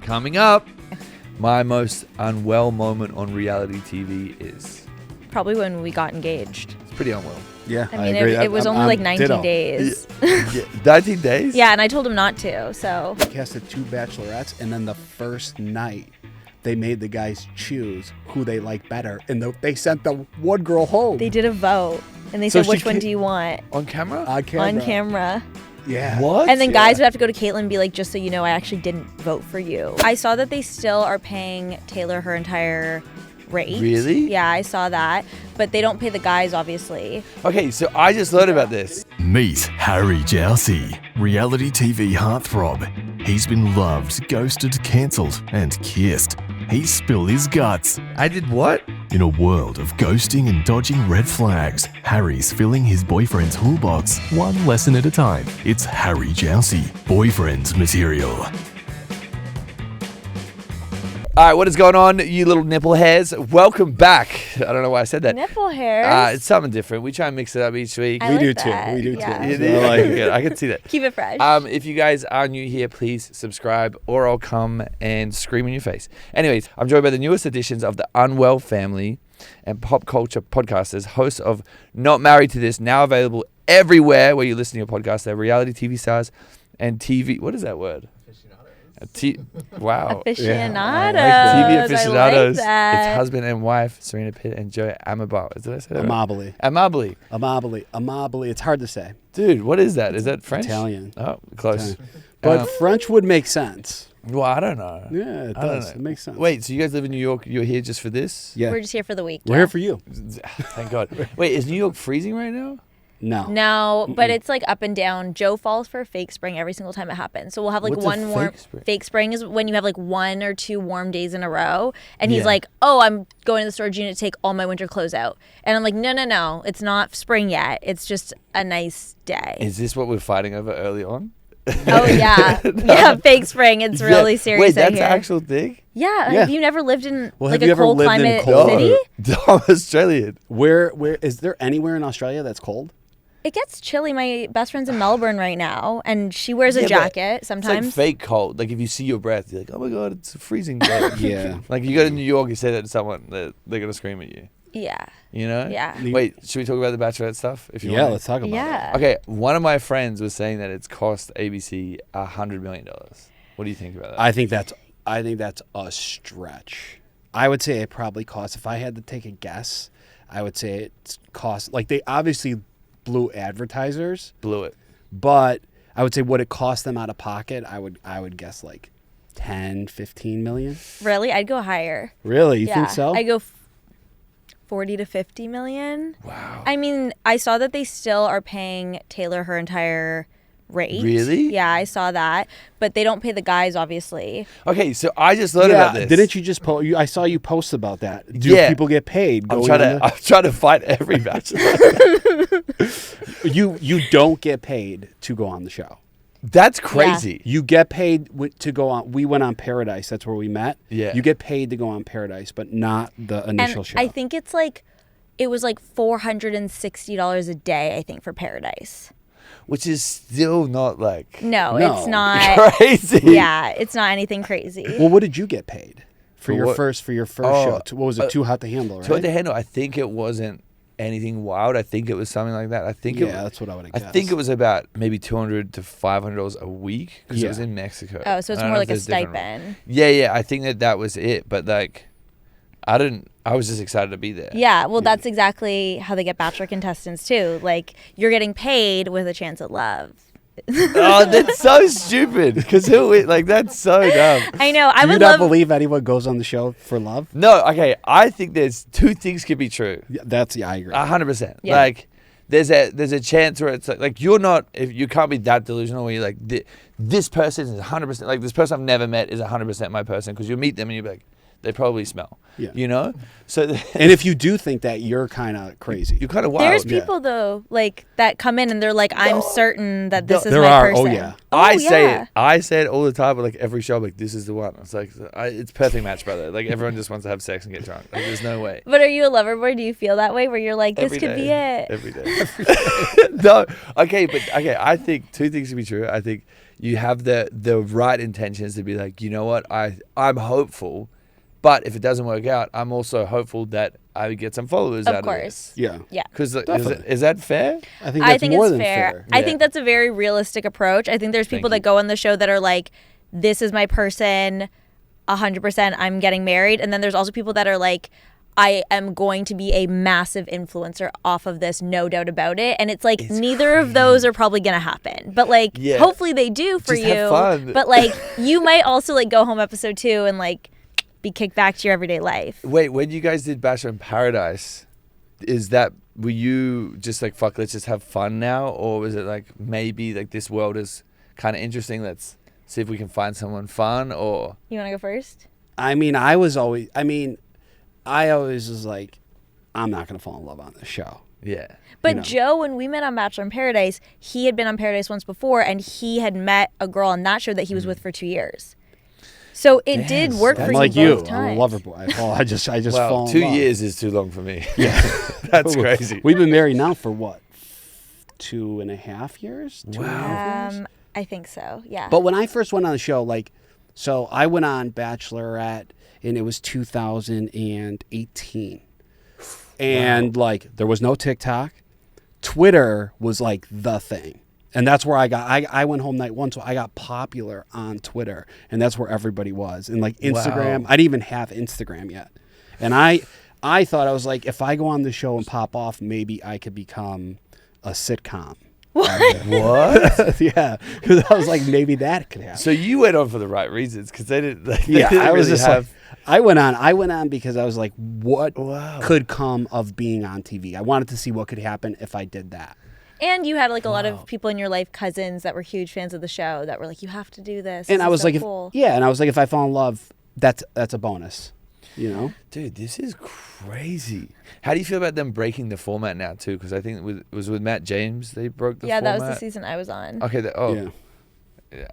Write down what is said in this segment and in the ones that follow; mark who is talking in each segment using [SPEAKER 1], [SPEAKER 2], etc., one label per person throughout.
[SPEAKER 1] Coming up, my most unwell moment on reality TV is
[SPEAKER 2] probably when we got engaged.
[SPEAKER 1] it's pretty unwell.
[SPEAKER 3] Yeah,
[SPEAKER 2] I mean,
[SPEAKER 3] agree.
[SPEAKER 2] it was only like 19
[SPEAKER 3] ditto.
[SPEAKER 2] days.
[SPEAKER 1] Yeah, 19 days?
[SPEAKER 2] Yeah, and I told him not to, so.
[SPEAKER 3] Casted 2 bachelorettes, and then the first night, they made the guys choose who they like better, and they sent the one girl home.
[SPEAKER 2] They did a vote, and they
[SPEAKER 3] So
[SPEAKER 2] said, which
[SPEAKER 3] she
[SPEAKER 2] one
[SPEAKER 3] ca-
[SPEAKER 2] do you want?
[SPEAKER 1] On camera?
[SPEAKER 3] On camera.
[SPEAKER 2] On camera.
[SPEAKER 3] Yeah.
[SPEAKER 1] What?
[SPEAKER 2] And then guys would have to go to Caitlyn and be like, just so you know, I actually didn't vote for you. I saw that they still are paying Taylor her entire rate.
[SPEAKER 1] Really?
[SPEAKER 2] Yeah, I saw that. But they don't pay the guys, obviously.
[SPEAKER 1] Okay, so I just learned about this.
[SPEAKER 4] Meet Harry Jowsey, reality TV heartthrob. He's been loved, ghosted, cancelled, and kissed. He spilled his guts.
[SPEAKER 1] I did what?
[SPEAKER 4] In a world of ghosting and dodging red flags, Harry's filling his boyfriend's toolbox one lesson at a time. It's Harry Jowsey, boyfriend material.
[SPEAKER 1] All right, what is going on, you little nipple hairs? Welcome back. I don't know why I said that.
[SPEAKER 2] Nipple hairs.
[SPEAKER 1] It's something different. We try and mix it up each week.
[SPEAKER 2] I
[SPEAKER 3] We
[SPEAKER 2] like
[SPEAKER 3] do
[SPEAKER 2] that.
[SPEAKER 3] too. We do
[SPEAKER 2] Yeah.
[SPEAKER 3] too.
[SPEAKER 1] You
[SPEAKER 3] So,
[SPEAKER 1] do?
[SPEAKER 3] like,
[SPEAKER 1] Good. I can see that.
[SPEAKER 2] Keep it fresh.
[SPEAKER 1] If you guys are new here, please subscribe or I'll come and scream in your face. Anyways, I'm joined by the newest editions of the Unwell family and pop culture podcasters, hosts of Not Married to This, now available everywhere where you listen to your podcast. They're reality TV stars and TV. What is that word? Wow.
[SPEAKER 2] Aficionados.
[SPEAKER 1] TV
[SPEAKER 2] I
[SPEAKER 1] aficionados.
[SPEAKER 2] like that.
[SPEAKER 1] It's husband and wife, Serena Pitt and Joey Amabile. Did I say that right?
[SPEAKER 3] Amabile.
[SPEAKER 1] Amabile.
[SPEAKER 3] Amabile. It's hard to say.
[SPEAKER 1] Dude, what is that? Is that French?
[SPEAKER 3] Italian.
[SPEAKER 1] Oh, close.
[SPEAKER 3] Italian. But French would make sense.
[SPEAKER 1] Well, I don't know.
[SPEAKER 3] Yeah, it
[SPEAKER 1] I don't
[SPEAKER 3] does.
[SPEAKER 1] know.
[SPEAKER 3] It makes sense.
[SPEAKER 1] Wait, so you guys live in New York? You're here just for this?
[SPEAKER 3] Yeah.
[SPEAKER 2] We're just here for the week.
[SPEAKER 3] We're here for you.
[SPEAKER 1] Thank God. Wait, is New York freezing right now?
[SPEAKER 3] No.
[SPEAKER 2] No, but it's like up and down. Joe falls for a fake spring every single time it happens. So we'll have like
[SPEAKER 1] What's a
[SPEAKER 2] one warm
[SPEAKER 1] fake spring?
[SPEAKER 2] fake spring is when you have like 1 or 2 warm days in a row. And he's
[SPEAKER 1] Yeah.
[SPEAKER 2] like, oh, I'm going to the storage unit to take all my winter clothes out. And I'm like, no. It's not spring yet. It's just a nice day.
[SPEAKER 1] Is this what we're fighting over early on?
[SPEAKER 2] Oh, yeah. Yeah, fake spring. It's really
[SPEAKER 1] Yeah.
[SPEAKER 2] serious
[SPEAKER 1] Wait,
[SPEAKER 2] out
[SPEAKER 1] that's
[SPEAKER 2] here.
[SPEAKER 1] an actual thing?
[SPEAKER 2] Yeah.
[SPEAKER 3] Yeah.
[SPEAKER 2] Have you never lived in
[SPEAKER 3] Well,
[SPEAKER 2] like
[SPEAKER 3] have you
[SPEAKER 2] a
[SPEAKER 3] ever
[SPEAKER 2] cold
[SPEAKER 3] lived in
[SPEAKER 2] climate
[SPEAKER 3] cold?
[SPEAKER 2] city?
[SPEAKER 1] I'm Australian.
[SPEAKER 3] Where is there anywhere in Australia that's cold?
[SPEAKER 2] It gets chilly. My best friend's in Melbourne right now, and she wears a
[SPEAKER 1] Yeah, but
[SPEAKER 2] jacket
[SPEAKER 1] It's
[SPEAKER 2] sometimes.
[SPEAKER 1] like fake cold. Like if you see your breath, you're like, oh my God, it's a freezing day.
[SPEAKER 3] Yeah.
[SPEAKER 1] Like you go to New York, you say that to someone, they're going to scream at you.
[SPEAKER 2] Yeah.
[SPEAKER 1] You know?
[SPEAKER 2] Yeah.
[SPEAKER 1] Wait, should we talk about the Bachelorette stuff? If you
[SPEAKER 3] Yeah,
[SPEAKER 1] want?
[SPEAKER 3] let's talk about
[SPEAKER 2] Yeah.
[SPEAKER 1] Okay, one of my friends was saying that it's cost ABC $100 million. What do you think about that?
[SPEAKER 3] I think that's a stretch. I would say it probably costs, if I had to take a guess, I would say it's cost, like they obviously blew advertisers,
[SPEAKER 1] Blew it.
[SPEAKER 3] but I would say what it cost them out of pocket, I would guess like 10, 15 million.
[SPEAKER 2] Really? I'd go higher.
[SPEAKER 3] Really? You
[SPEAKER 2] Yeah.
[SPEAKER 3] think so?
[SPEAKER 2] I go 40 to 50 million.
[SPEAKER 1] Wow.
[SPEAKER 2] I mean, I saw that they still are paying Taylor her entire rate.
[SPEAKER 1] Really?
[SPEAKER 2] Yeah, I saw that. But they don't pay the guys, obviously.
[SPEAKER 1] Okay, so I just learned about this.
[SPEAKER 3] Didn't you just post? I saw you post about that. Do
[SPEAKER 1] Yeah.
[SPEAKER 3] people get paid?
[SPEAKER 1] I'm
[SPEAKER 3] going
[SPEAKER 1] trying
[SPEAKER 3] on
[SPEAKER 1] to fight every bachelor.
[SPEAKER 3] You don't get paid to go on the show.
[SPEAKER 1] That's crazy.
[SPEAKER 3] You get paid to go on. We went on Paradise. That's where we met.
[SPEAKER 1] Yeah.
[SPEAKER 3] You get paid to go on Paradise, but not the initial
[SPEAKER 2] And
[SPEAKER 3] show.
[SPEAKER 2] I think it was like $460 a day, I think, for Paradise.
[SPEAKER 1] Which is still not like
[SPEAKER 2] No,
[SPEAKER 3] No.
[SPEAKER 2] it's not.
[SPEAKER 1] crazy.
[SPEAKER 2] Yeah, it's not anything crazy.
[SPEAKER 3] Well, what did you get paid for
[SPEAKER 1] For
[SPEAKER 3] your
[SPEAKER 1] what?
[SPEAKER 3] first
[SPEAKER 1] Oh,
[SPEAKER 3] show? What was it? Too Hot to Handle, right?
[SPEAKER 1] To the handle, I think it wasn't anything wild. I think it was something like that. I think
[SPEAKER 3] Yeah, that's what I would have
[SPEAKER 1] I
[SPEAKER 3] guessed.
[SPEAKER 1] think it was about maybe $200 to $500 a week because it was
[SPEAKER 3] Yeah.
[SPEAKER 1] in Mexico.
[SPEAKER 2] Oh, so it's
[SPEAKER 1] I don't
[SPEAKER 2] more
[SPEAKER 1] know
[SPEAKER 2] like
[SPEAKER 1] if
[SPEAKER 2] a
[SPEAKER 1] there's different-
[SPEAKER 2] stipend.
[SPEAKER 1] Yeah. I think that was it. But like, I was just excited to be there.
[SPEAKER 2] Yeah, well, that's exactly how they get Bachelor contestants, too. Like, you're getting paid with a chance at love.
[SPEAKER 1] Oh, that's so stupid. Because that's so dumb.
[SPEAKER 2] I know. I
[SPEAKER 3] Do you
[SPEAKER 2] would
[SPEAKER 3] not
[SPEAKER 2] love.
[SPEAKER 3] believe anyone goes on the show for love?
[SPEAKER 1] No, okay. I think there's two things could be true.
[SPEAKER 3] Yeah, I agree.
[SPEAKER 1] 100%.
[SPEAKER 2] Yeah.
[SPEAKER 1] Like, there's a chance where it's like you're not, if you can't be that delusional where you're like, this person is 100%, like this person I've never met is 100% my person, because you'll meet them and you'll be like, they probably smell.
[SPEAKER 3] Yeah.
[SPEAKER 1] You know? So
[SPEAKER 3] And if you do think that, you're kind of crazy.
[SPEAKER 1] you're kind of wild.
[SPEAKER 2] There's people though, like that come in and they're like, I'm certain that this is
[SPEAKER 3] There
[SPEAKER 2] my
[SPEAKER 3] are.
[SPEAKER 2] person.
[SPEAKER 3] Oh, yeah.
[SPEAKER 1] I say
[SPEAKER 2] yeah.
[SPEAKER 1] it. I say it all the time. But like every show, I'm like, this is the one. It's like, it's perfect match, brother. Like everyone just wants to have sex and get drunk. Like there's no way.
[SPEAKER 2] But are you a lover boy? Do you feel that way where you're like, this
[SPEAKER 1] Every
[SPEAKER 2] could be
[SPEAKER 1] day.
[SPEAKER 2] it?
[SPEAKER 1] Every day. No. Okay, but okay. I think two things can be true. I think you have the right intentions to be like, you know what? I'm hopeful, but if it doesn't work out, I'm also hopeful that I would get some followers out
[SPEAKER 2] Of
[SPEAKER 1] of
[SPEAKER 2] course.
[SPEAKER 1] this.
[SPEAKER 3] Yeah.
[SPEAKER 2] Yeah.
[SPEAKER 1] Because
[SPEAKER 3] Definitely.
[SPEAKER 1] is that fair?
[SPEAKER 3] I think that's more
[SPEAKER 2] it's
[SPEAKER 3] than
[SPEAKER 2] fair.
[SPEAKER 3] fair.
[SPEAKER 2] I
[SPEAKER 1] Yeah.
[SPEAKER 2] think that's a very realistic approach. I think there's people
[SPEAKER 1] Thank
[SPEAKER 2] that
[SPEAKER 1] you.
[SPEAKER 2] go on the show that are like, this is my person, 100%, I'm getting married. And then there's also people that are like, I am going to be a massive influencer off of this, no doubt about it. And it's like, neither of those are probably going to happen. But like,
[SPEAKER 1] Yeah.
[SPEAKER 2] hopefully they do for
[SPEAKER 1] Just
[SPEAKER 2] you.
[SPEAKER 1] have fun.
[SPEAKER 2] But like, you might also like go home episode 2 and like be kicked back to your everyday life.
[SPEAKER 1] Wait, when you guys did Bachelor in Paradise, were you just like, fuck, let's just have fun now? Or was it like, maybe like this world is kind of interesting, let's see if we can find someone fun? Or
[SPEAKER 2] You want to go first?
[SPEAKER 3] I mean, I always was like, I'm not going to fall in love on this show.
[SPEAKER 1] yeah.
[SPEAKER 2] But
[SPEAKER 3] know.
[SPEAKER 2] Joe, when we met on Bachelor in Paradise, he had been on Paradise once before, and he had met a girl on that show that he was with for 2 years. So it did
[SPEAKER 1] Yes,
[SPEAKER 2] work
[SPEAKER 1] that's
[SPEAKER 2] for
[SPEAKER 3] I'm
[SPEAKER 2] you
[SPEAKER 3] like
[SPEAKER 2] both
[SPEAKER 3] you. I'm a
[SPEAKER 2] times.
[SPEAKER 3] lover boy. I just
[SPEAKER 1] Well,
[SPEAKER 3] fall in
[SPEAKER 1] 2
[SPEAKER 3] love.
[SPEAKER 1] years is too long for me. Yeah. That's crazy.
[SPEAKER 3] We've been married now for what? 2.5 years? 2.5 years?
[SPEAKER 2] I think so. Yeah.
[SPEAKER 3] But when I first went on the show, so I went on Bachelorette, and it was 2018. And there was no TikTok. Twitter was like the thing. And that's where I went home night one, so I got popular on Twitter, and that's where everybody was. And Instagram,
[SPEAKER 1] Wow.
[SPEAKER 3] I didn't even have Instagram yet. And I thought, I was like, if I go on the show and pop off, maybe I could become a sitcom.
[SPEAKER 1] What?
[SPEAKER 3] Yeah, because I was like, maybe that could happen.
[SPEAKER 1] So you went on for the right reasons, because they didn't. They
[SPEAKER 3] Yeah,
[SPEAKER 1] didn't
[SPEAKER 3] I was
[SPEAKER 1] really
[SPEAKER 3] just
[SPEAKER 1] have.
[SPEAKER 3] I went on because I was like, what
[SPEAKER 1] Wow.
[SPEAKER 3] could come of being on TV? I wanted to see what could happen if I did that.
[SPEAKER 2] and you had like a lot of people in your life, cousins that were huge fans of the show that were like, you have to do this.
[SPEAKER 3] And
[SPEAKER 2] This
[SPEAKER 3] I
[SPEAKER 2] is
[SPEAKER 3] was
[SPEAKER 2] so
[SPEAKER 3] like,
[SPEAKER 2] cool.
[SPEAKER 3] if I fall in love, that's a bonus, you know?
[SPEAKER 1] Dude, this is crazy. How do you feel about them breaking the format now too? Because I think it was with Matt James they broke the
[SPEAKER 2] Yeah,
[SPEAKER 1] format.
[SPEAKER 2] that was the season I was on.
[SPEAKER 1] Okay.
[SPEAKER 3] Yeah.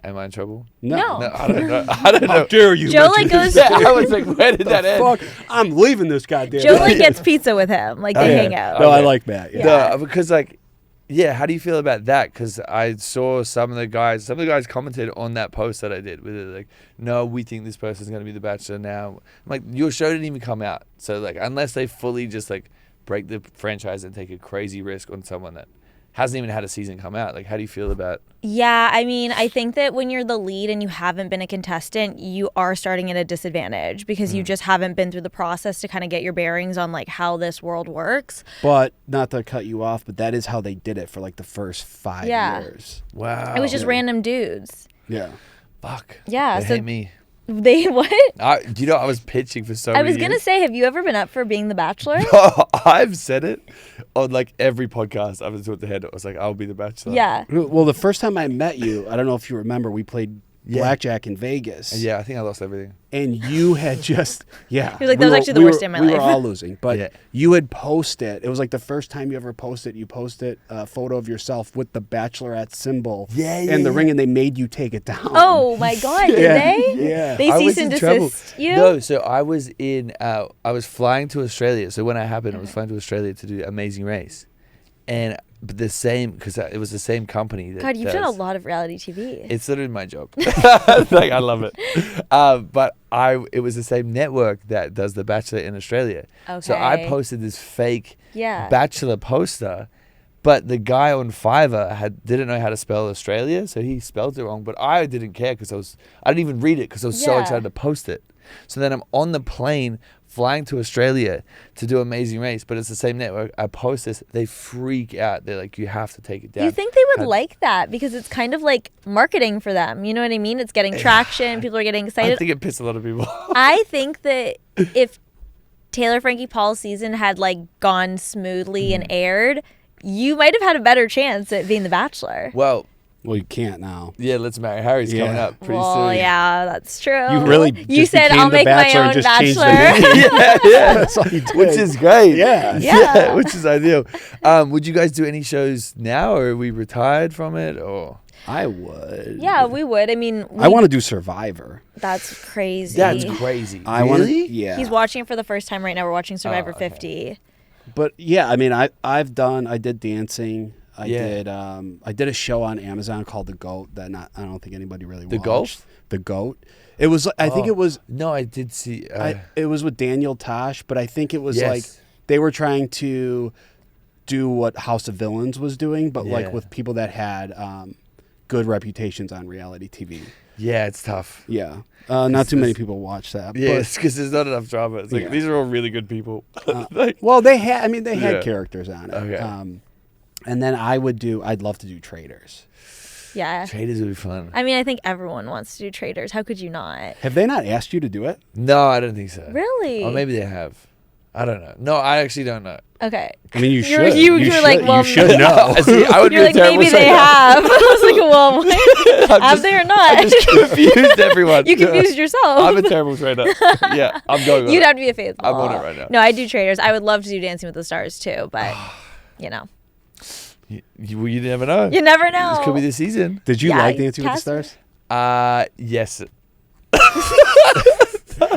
[SPEAKER 1] Am I in trouble?
[SPEAKER 2] No.
[SPEAKER 1] No, I don't know. I don't
[SPEAKER 3] How
[SPEAKER 1] know.
[SPEAKER 3] dare you?
[SPEAKER 2] Joe like goes.
[SPEAKER 1] Yeah, I was like, where did that end?
[SPEAKER 3] Fuck, I'm leaving this goddamn.
[SPEAKER 2] Joe like gets pizza with him. Like they
[SPEAKER 1] Okay.
[SPEAKER 2] hang out.
[SPEAKER 3] No, I
[SPEAKER 1] Okay.
[SPEAKER 3] like Matt. Yeah.
[SPEAKER 2] Yeah.
[SPEAKER 1] No, because how do you feel about that? Because I saw some of the guys commented on that post that I did with it, like, no, we think this person's going to be the Bachelor now. I'm like, your show didn't even come out. So like, unless they fully just like break the franchise and take a crazy risk on someone that hasn't even had a season come out, like, how do you feel about?
[SPEAKER 2] Yeah, I mean, I think that when you're the lead and you haven't been a contestant, you are starting at a disadvantage because you just haven't been through the process to kind of get your bearings on like how this world works.
[SPEAKER 3] But not to cut you off, but that is how they did it for like the first 5
[SPEAKER 2] Yeah.
[SPEAKER 3] years.
[SPEAKER 1] Wow.
[SPEAKER 2] It was just random dudes.
[SPEAKER 3] Yeah.
[SPEAKER 1] fuck.
[SPEAKER 2] Yeah,
[SPEAKER 1] They
[SPEAKER 2] so-
[SPEAKER 1] hate me.
[SPEAKER 2] They what?
[SPEAKER 1] I was pitching for so
[SPEAKER 2] I
[SPEAKER 1] many
[SPEAKER 2] was gonna
[SPEAKER 1] years.
[SPEAKER 2] say, have you ever been up for being the Bachelor?
[SPEAKER 1] I've said it on like every podcast I've been to the head. I was like, I'll be the Bachelor.
[SPEAKER 2] Yeah.
[SPEAKER 3] Well, the first time I met you, I don't know if you remember, we played blackjack in Vegas.
[SPEAKER 1] Yeah, I think I lost everything.
[SPEAKER 3] And you had just, yeah.
[SPEAKER 2] He was like, that was actually the worst day of my
[SPEAKER 3] We
[SPEAKER 2] life.
[SPEAKER 3] were all losing. But
[SPEAKER 1] Yeah.
[SPEAKER 3] you had posted, it was like the first time you ever posted, you posted a photo of yourself with the Bachelorette symbol and the ring, and they made you take it down.
[SPEAKER 2] Oh my God, did
[SPEAKER 3] Yeah.
[SPEAKER 2] they?
[SPEAKER 3] Yeah.
[SPEAKER 2] They
[SPEAKER 1] I
[SPEAKER 2] cease
[SPEAKER 1] was
[SPEAKER 2] and
[SPEAKER 1] in trouble.
[SPEAKER 2] desist you?
[SPEAKER 1] No, so I was I was flying to Australia. So when it happened, I was flying to Australia to do Amazing Race. And but the same, because it was the same company. That
[SPEAKER 2] God, you've done a
[SPEAKER 1] does-
[SPEAKER 2] lot of reality TV.
[SPEAKER 1] It's literally my job. Like, I love it. But it was the same network that does The Bachelor in Australia. So I
[SPEAKER 2] Okay.
[SPEAKER 1] posted this fake
[SPEAKER 2] Yeah.
[SPEAKER 1] Bachelor poster, but the guy on Fiverr didn't know how to spell Australia, so he spelled it wrong. But I didn't care because I didn't even read it because I was so
[SPEAKER 2] Yeah.
[SPEAKER 1] excited to post it. So then I'm on the plane flying to Australia to do Amazing Race, but it's the same network. I post this, they freak out. They're like, you have to take it down.
[SPEAKER 2] You think they would
[SPEAKER 1] Had-
[SPEAKER 2] like that because it's kind of like marketing for them. You know what I mean? It's getting traction. People are getting
[SPEAKER 1] I
[SPEAKER 2] excited.
[SPEAKER 1] think it pissed a lot of people.
[SPEAKER 2] I think that if Taylor Frankie Paul's season had like gone smoothly and aired, you might have had a better chance at being the Bachelor.
[SPEAKER 1] Well,
[SPEAKER 3] Well, you can't now.
[SPEAKER 1] Yeah, Let's Marry Harry's coming
[SPEAKER 3] Yeah.
[SPEAKER 1] up pretty
[SPEAKER 2] Well,
[SPEAKER 1] soon.
[SPEAKER 2] yeah, that's true.
[SPEAKER 3] You really
[SPEAKER 2] You
[SPEAKER 3] just
[SPEAKER 2] said
[SPEAKER 3] became
[SPEAKER 2] I'll
[SPEAKER 3] the
[SPEAKER 2] make my
[SPEAKER 3] Bachelor and
[SPEAKER 2] own
[SPEAKER 3] just changed the
[SPEAKER 2] Bachelor.
[SPEAKER 3] name.
[SPEAKER 1] yeah.
[SPEAKER 3] That's all you did.
[SPEAKER 1] Which is great.
[SPEAKER 3] Yeah.
[SPEAKER 2] Yeah.
[SPEAKER 1] Which is ideal. Would you guys do any shows now, or are we retired from it, or?
[SPEAKER 3] I would.
[SPEAKER 2] Yeah, we would. I mean,
[SPEAKER 3] I want to do Survivor.
[SPEAKER 2] That's crazy.
[SPEAKER 1] That's crazy.
[SPEAKER 3] I want
[SPEAKER 1] really?
[SPEAKER 3] Yeah.
[SPEAKER 2] He's watching it for the first time right now. We're watching Survivor
[SPEAKER 1] okay.
[SPEAKER 2] 50.
[SPEAKER 3] But yeah, I mean, I did dancing. I
[SPEAKER 1] Yeah.
[SPEAKER 3] did a show on Amazon called The Goat that I don't think anybody really
[SPEAKER 1] The
[SPEAKER 3] watched.
[SPEAKER 1] Golf?
[SPEAKER 3] The Goat. It was I think it was
[SPEAKER 1] No, I did see.
[SPEAKER 3] it was with Daniel Tosh, but I think it was
[SPEAKER 1] Yes.
[SPEAKER 3] like they were trying to do what House of Villains was doing, but
[SPEAKER 1] Yeah.
[SPEAKER 3] like with people that had good reputations on reality TV.
[SPEAKER 1] Yeah, it's tough.
[SPEAKER 3] Yeah. Not too many people watch that.
[SPEAKER 1] Yeah,
[SPEAKER 3] but,
[SPEAKER 1] because there's not enough drama. It's like
[SPEAKER 3] Yeah.
[SPEAKER 1] these are all really good people. Like,
[SPEAKER 3] well, they had
[SPEAKER 1] Yeah.
[SPEAKER 3] characters on it.
[SPEAKER 1] Okay.
[SPEAKER 3] And then I'd love to do Traders.
[SPEAKER 2] Yeah.
[SPEAKER 1] traders would be fun.
[SPEAKER 2] I mean, I think everyone wants to do Traders. How could you not?
[SPEAKER 3] Have they not asked you to do it?
[SPEAKER 1] No, I don't think so.
[SPEAKER 2] Really?
[SPEAKER 1] Or maybe they have. I don't know. No, I actually don't know.
[SPEAKER 2] Okay.
[SPEAKER 3] I mean, you
[SPEAKER 2] You're-
[SPEAKER 3] should.
[SPEAKER 2] you-
[SPEAKER 3] You
[SPEAKER 2] you're
[SPEAKER 3] should.
[SPEAKER 2] like, well,
[SPEAKER 3] you should know.
[SPEAKER 1] I would
[SPEAKER 2] You're
[SPEAKER 1] be
[SPEAKER 2] like,
[SPEAKER 1] a terrible
[SPEAKER 2] maybe they
[SPEAKER 1] trader.
[SPEAKER 2] have. I was like, well,
[SPEAKER 1] I'm
[SPEAKER 2] have
[SPEAKER 1] just-
[SPEAKER 2] they or not?
[SPEAKER 1] I just confused everyone.
[SPEAKER 2] You confused yourself.
[SPEAKER 1] I'm a terrible trader. Yeah, I'm going on
[SPEAKER 2] You'd
[SPEAKER 1] it.
[SPEAKER 2] have to be a faithful.
[SPEAKER 1] I'm on it right now.
[SPEAKER 2] No, I do Traders. I would love to do Dancing with the Stars too, but you know,
[SPEAKER 1] You never know.
[SPEAKER 2] you never know.
[SPEAKER 1] This could be the season.
[SPEAKER 3] Did you
[SPEAKER 2] Yeah,
[SPEAKER 3] like Dancing with the
[SPEAKER 2] cast me.
[SPEAKER 3] Stars?
[SPEAKER 1] Yes.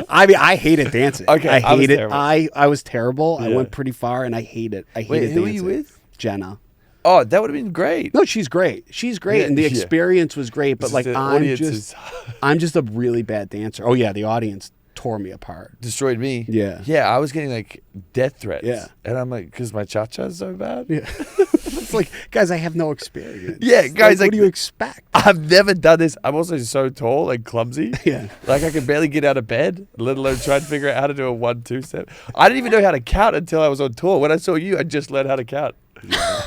[SPEAKER 3] I mean, I hated dancing.
[SPEAKER 1] Okay,
[SPEAKER 3] I
[SPEAKER 1] I was
[SPEAKER 3] hated.
[SPEAKER 1] terrible.
[SPEAKER 3] I was terrible. I
[SPEAKER 1] Yeah.
[SPEAKER 3] went pretty far, and I hated. I hated
[SPEAKER 1] Wait,
[SPEAKER 3] dancing.
[SPEAKER 1] who were you with?
[SPEAKER 3] Jenna.
[SPEAKER 1] Oh, that would have been great.
[SPEAKER 3] No, she's great. She's great,
[SPEAKER 1] Yeah,
[SPEAKER 3] and the
[SPEAKER 1] yeah.
[SPEAKER 3] experience was great. But
[SPEAKER 1] It's
[SPEAKER 3] like,
[SPEAKER 1] just the
[SPEAKER 3] I'm
[SPEAKER 1] audience
[SPEAKER 3] just,
[SPEAKER 1] is-
[SPEAKER 3] I'm just a really bad dancer. Oh yeah, the audience tore me apart.
[SPEAKER 1] Destroyed me.
[SPEAKER 3] Yeah.
[SPEAKER 1] Yeah, I was getting like death threats.
[SPEAKER 3] Yeah.
[SPEAKER 1] And I'm like, because my cha-cha is so bad.
[SPEAKER 3] Yeah, it's like, guys, I have no experience.
[SPEAKER 1] Yeah, guys,
[SPEAKER 3] what
[SPEAKER 1] like-
[SPEAKER 3] do you expect?
[SPEAKER 1] I've never done this. I'm also so tall and clumsy.
[SPEAKER 3] Yeah.
[SPEAKER 1] Like I could barely get out of bed, let alone try and figure out how to do a 1-2 step. I didn't even know how to count until I was on tour. When I saw you, I just learned how to count.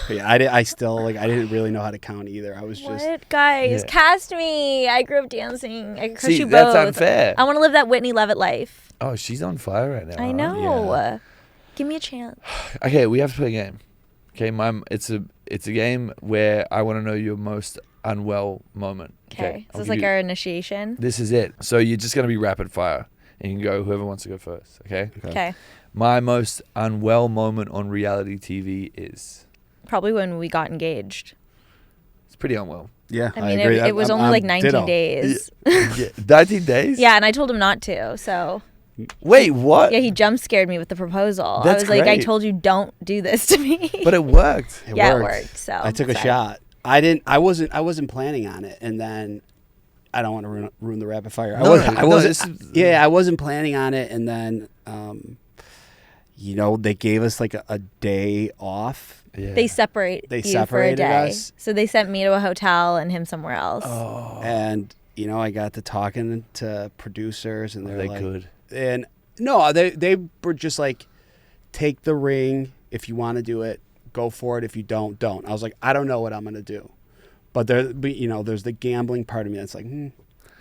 [SPEAKER 3] Yeah, I still like. I didn't really know how to count either. I was just.
[SPEAKER 2] What guys?
[SPEAKER 1] Yeah.
[SPEAKER 2] Cast me. I grew up dancing. I could
[SPEAKER 1] See,
[SPEAKER 2] you both.
[SPEAKER 1] that's unfair.
[SPEAKER 2] I want to live that Whitney Levitt life.
[SPEAKER 1] Oh, she's on fire right now.
[SPEAKER 2] I
[SPEAKER 1] huh?
[SPEAKER 2] know.
[SPEAKER 3] Yeah.
[SPEAKER 2] Give me a chance.
[SPEAKER 1] Okay, we have to play a game. Okay, it's a game where I want to know your most unwell moment.
[SPEAKER 2] Okay.
[SPEAKER 1] I'll
[SPEAKER 2] This is
[SPEAKER 1] give
[SPEAKER 2] like
[SPEAKER 1] you-
[SPEAKER 2] our initiation.
[SPEAKER 1] This is it. So you're just gonna be rapid fire, and you can go whoever wants to go first. Okay.
[SPEAKER 2] Okay.
[SPEAKER 1] My most unwell moment on reality TV is.
[SPEAKER 2] Probably when we got engaged.
[SPEAKER 1] It's pretty unwell.
[SPEAKER 3] Yeah,
[SPEAKER 2] I mean,
[SPEAKER 3] agree.
[SPEAKER 2] it was only like 19
[SPEAKER 3] ditto.
[SPEAKER 2] days.
[SPEAKER 1] Yeah, 19 days.
[SPEAKER 2] Yeah, and I told him not to. So
[SPEAKER 1] Wait, what?
[SPEAKER 2] yeah, he jump scared me with the proposal.
[SPEAKER 1] That's
[SPEAKER 2] I was like, I
[SPEAKER 1] great.
[SPEAKER 2] told you don't do this to me.
[SPEAKER 1] But it worked.
[SPEAKER 3] It
[SPEAKER 2] yeah,
[SPEAKER 3] worked.
[SPEAKER 2] it worked. So
[SPEAKER 3] I took a
[SPEAKER 2] sorry.
[SPEAKER 3] shot. I wasn't planning on it, and then I don't want to ruin the rapid fire.
[SPEAKER 1] No,
[SPEAKER 3] I wasn't.
[SPEAKER 1] this is-
[SPEAKER 3] Yeah, I wasn't planning on it, and then they gave us like a day off.
[SPEAKER 1] Yeah.
[SPEAKER 2] They separate
[SPEAKER 3] They
[SPEAKER 2] you for a
[SPEAKER 3] separated
[SPEAKER 2] day.
[SPEAKER 3] us.
[SPEAKER 2] So they sent me to a hotel and him somewhere else.
[SPEAKER 1] Oh,
[SPEAKER 3] And I got to talking to producers, and they're
[SPEAKER 1] they
[SPEAKER 3] like,
[SPEAKER 1] could.
[SPEAKER 3] and no, they were just like, take the ring if you want to do it, go for it. If you don't. I was like, I don't know what I'm gonna do, but there's the gambling part of me that's like,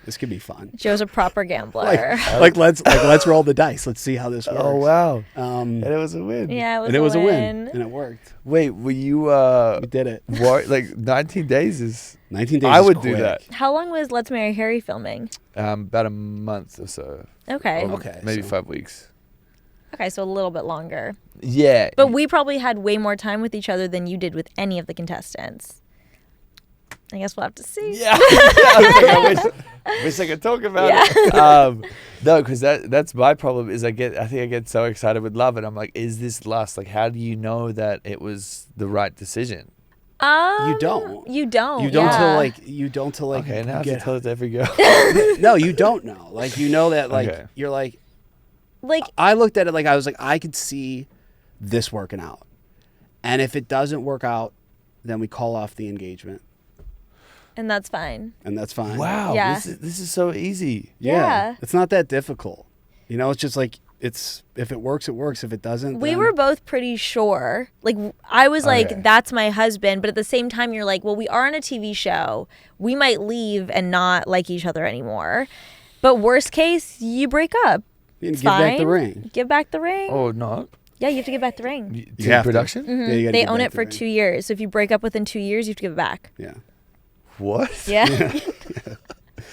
[SPEAKER 3] this could be fun.
[SPEAKER 2] Joe's a proper gambler.
[SPEAKER 3] Let's roll the dice. Let's see how this works.
[SPEAKER 1] Oh wow.
[SPEAKER 3] And
[SPEAKER 1] And it was a win.
[SPEAKER 2] yeah,
[SPEAKER 3] it was
[SPEAKER 2] a
[SPEAKER 3] a
[SPEAKER 2] win.
[SPEAKER 3] win, and it worked.
[SPEAKER 1] Wait, were you
[SPEAKER 3] We did it.
[SPEAKER 1] like 19 days is
[SPEAKER 3] 19 days.
[SPEAKER 1] I
[SPEAKER 3] is
[SPEAKER 1] would do
[SPEAKER 3] quick.
[SPEAKER 1] that.
[SPEAKER 2] How long was Let's Marry Harry filming?
[SPEAKER 1] About a month or so.
[SPEAKER 2] Okay.
[SPEAKER 1] Or
[SPEAKER 3] Okay,
[SPEAKER 1] Maybe
[SPEAKER 3] so-
[SPEAKER 1] 5 weeks.
[SPEAKER 2] Okay, so a little bit longer.
[SPEAKER 1] Yeah.
[SPEAKER 2] But we probably had way more time with each other than you did with any of the contestants. I guess we'll have to see.
[SPEAKER 1] Yeah. I wish I could talk about it. No, because that's my problem is I think I get so excited with love and I'm like, is this lust? Like, how do you know that it was the right decision?
[SPEAKER 3] You don't.
[SPEAKER 2] You don't.
[SPEAKER 3] You don't
[SPEAKER 2] yeah.
[SPEAKER 3] till like
[SPEAKER 1] Okay, now I have to
[SPEAKER 3] get
[SPEAKER 1] tell it to every girl.
[SPEAKER 3] no, you don't know. Like that
[SPEAKER 1] Okay.
[SPEAKER 3] you're like
[SPEAKER 2] Like,
[SPEAKER 3] I looked at it like I was like I could see this working out. And if it doesn't work out, then we call off the engagement.
[SPEAKER 2] and that's fine.
[SPEAKER 3] And that's fine.
[SPEAKER 1] Wow.
[SPEAKER 2] Yeah.
[SPEAKER 1] This is so easy.
[SPEAKER 2] Yeah.
[SPEAKER 3] It's not that difficult. It's just like if it works, it works. If it doesn't,
[SPEAKER 2] We
[SPEAKER 3] then-
[SPEAKER 2] were both pretty sure. Like, I was like,
[SPEAKER 1] Okay.
[SPEAKER 2] that's my husband. But at the same time, you're like, well, we are on a TV show. We might leave and not like each other anymore. But worst case, you break up.
[SPEAKER 3] You
[SPEAKER 2] It's
[SPEAKER 3] give back the
[SPEAKER 2] fine.
[SPEAKER 3] ring.
[SPEAKER 2] Give back the ring.
[SPEAKER 1] Or not.
[SPEAKER 2] Yeah, you have to give back the ring.
[SPEAKER 3] You have to.
[SPEAKER 1] production?
[SPEAKER 3] Yeah, you gotta
[SPEAKER 2] They
[SPEAKER 3] give
[SPEAKER 2] own
[SPEAKER 3] back
[SPEAKER 2] it
[SPEAKER 3] the
[SPEAKER 2] for
[SPEAKER 3] ring.
[SPEAKER 2] 2 years. So if you break up within 2 years, you have to give it back.
[SPEAKER 3] Yeah.
[SPEAKER 1] What?
[SPEAKER 2] Yeah.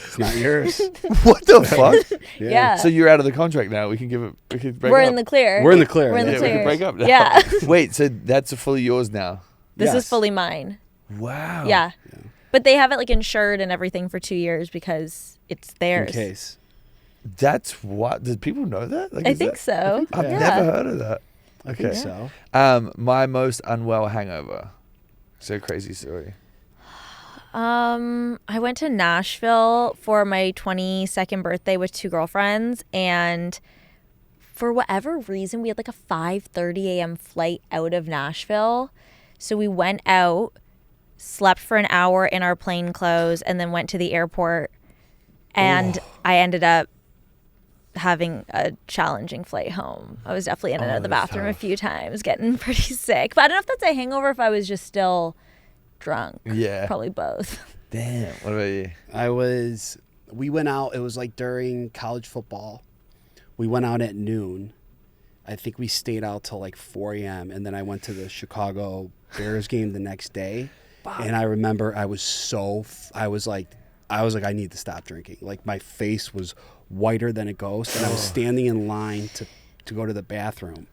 [SPEAKER 3] It's not yours.
[SPEAKER 1] What the fuck?
[SPEAKER 2] Yeah.
[SPEAKER 1] So you're out of the contract now. We can give it. We can break
[SPEAKER 2] We're
[SPEAKER 1] up.
[SPEAKER 2] in the clear.
[SPEAKER 3] We're in the clear.
[SPEAKER 2] We're in the
[SPEAKER 1] Yeah,
[SPEAKER 2] clear.
[SPEAKER 1] we can break up now.
[SPEAKER 2] Yeah.
[SPEAKER 1] Wait. So that's fully yours now.
[SPEAKER 2] This
[SPEAKER 3] Yes.
[SPEAKER 2] is fully mine.
[SPEAKER 1] Wow.
[SPEAKER 2] Yeah. But they have it like insured and everything for 2 years because it's
[SPEAKER 3] In
[SPEAKER 2] theirs.
[SPEAKER 3] case.
[SPEAKER 1] That's what. Does people know that? Like,
[SPEAKER 2] I
[SPEAKER 1] is
[SPEAKER 2] think
[SPEAKER 1] that-
[SPEAKER 2] so.
[SPEAKER 1] I've
[SPEAKER 2] Yeah.
[SPEAKER 1] never heard of that.
[SPEAKER 3] I
[SPEAKER 1] Okay.
[SPEAKER 3] think so.
[SPEAKER 1] My most unwell hangover. So crazy story.
[SPEAKER 2] I went to Nashville for my 22nd birthday with 2 girlfriends, and for whatever reason, we had like a 5:30 a.m. flight out of Nashville. So we went out, slept for an hour in our plain clothes, and then went to the airport. And I ended up having a challenging flight home. I was definitely in and out of the
[SPEAKER 1] that's
[SPEAKER 2] bathroom a
[SPEAKER 1] tough.
[SPEAKER 2] few times, getting pretty sick. But I don't know if that's a hangover, if I was just still drunk.
[SPEAKER 1] Yeah.
[SPEAKER 2] Probably both.
[SPEAKER 1] Damn. What about you?
[SPEAKER 3] We went out, it was like during college football. We went out at noon. I think we stayed out till like 4 a.m. And then I went to the Chicago Bears game the next day. And I remember I was like, I need to stop drinking. Like my face was whiter than a ghost. And I was standing in line to go to the bathroom.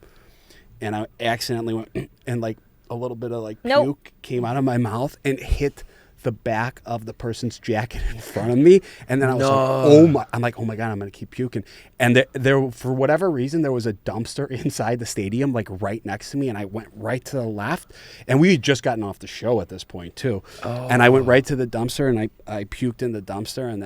[SPEAKER 3] And I accidentally went, and like a little bit of like puke came out of my mouth and hit the back of the person's jacket in front of me. And then I was like, oh my God, I'm going to keep puking. And there, for whatever reason, there was a dumpster inside the stadium, like right next to me. And I went right to the left. And we had just gotten off the show at this point too. And I went right to the dumpster and I puked in the dumpster and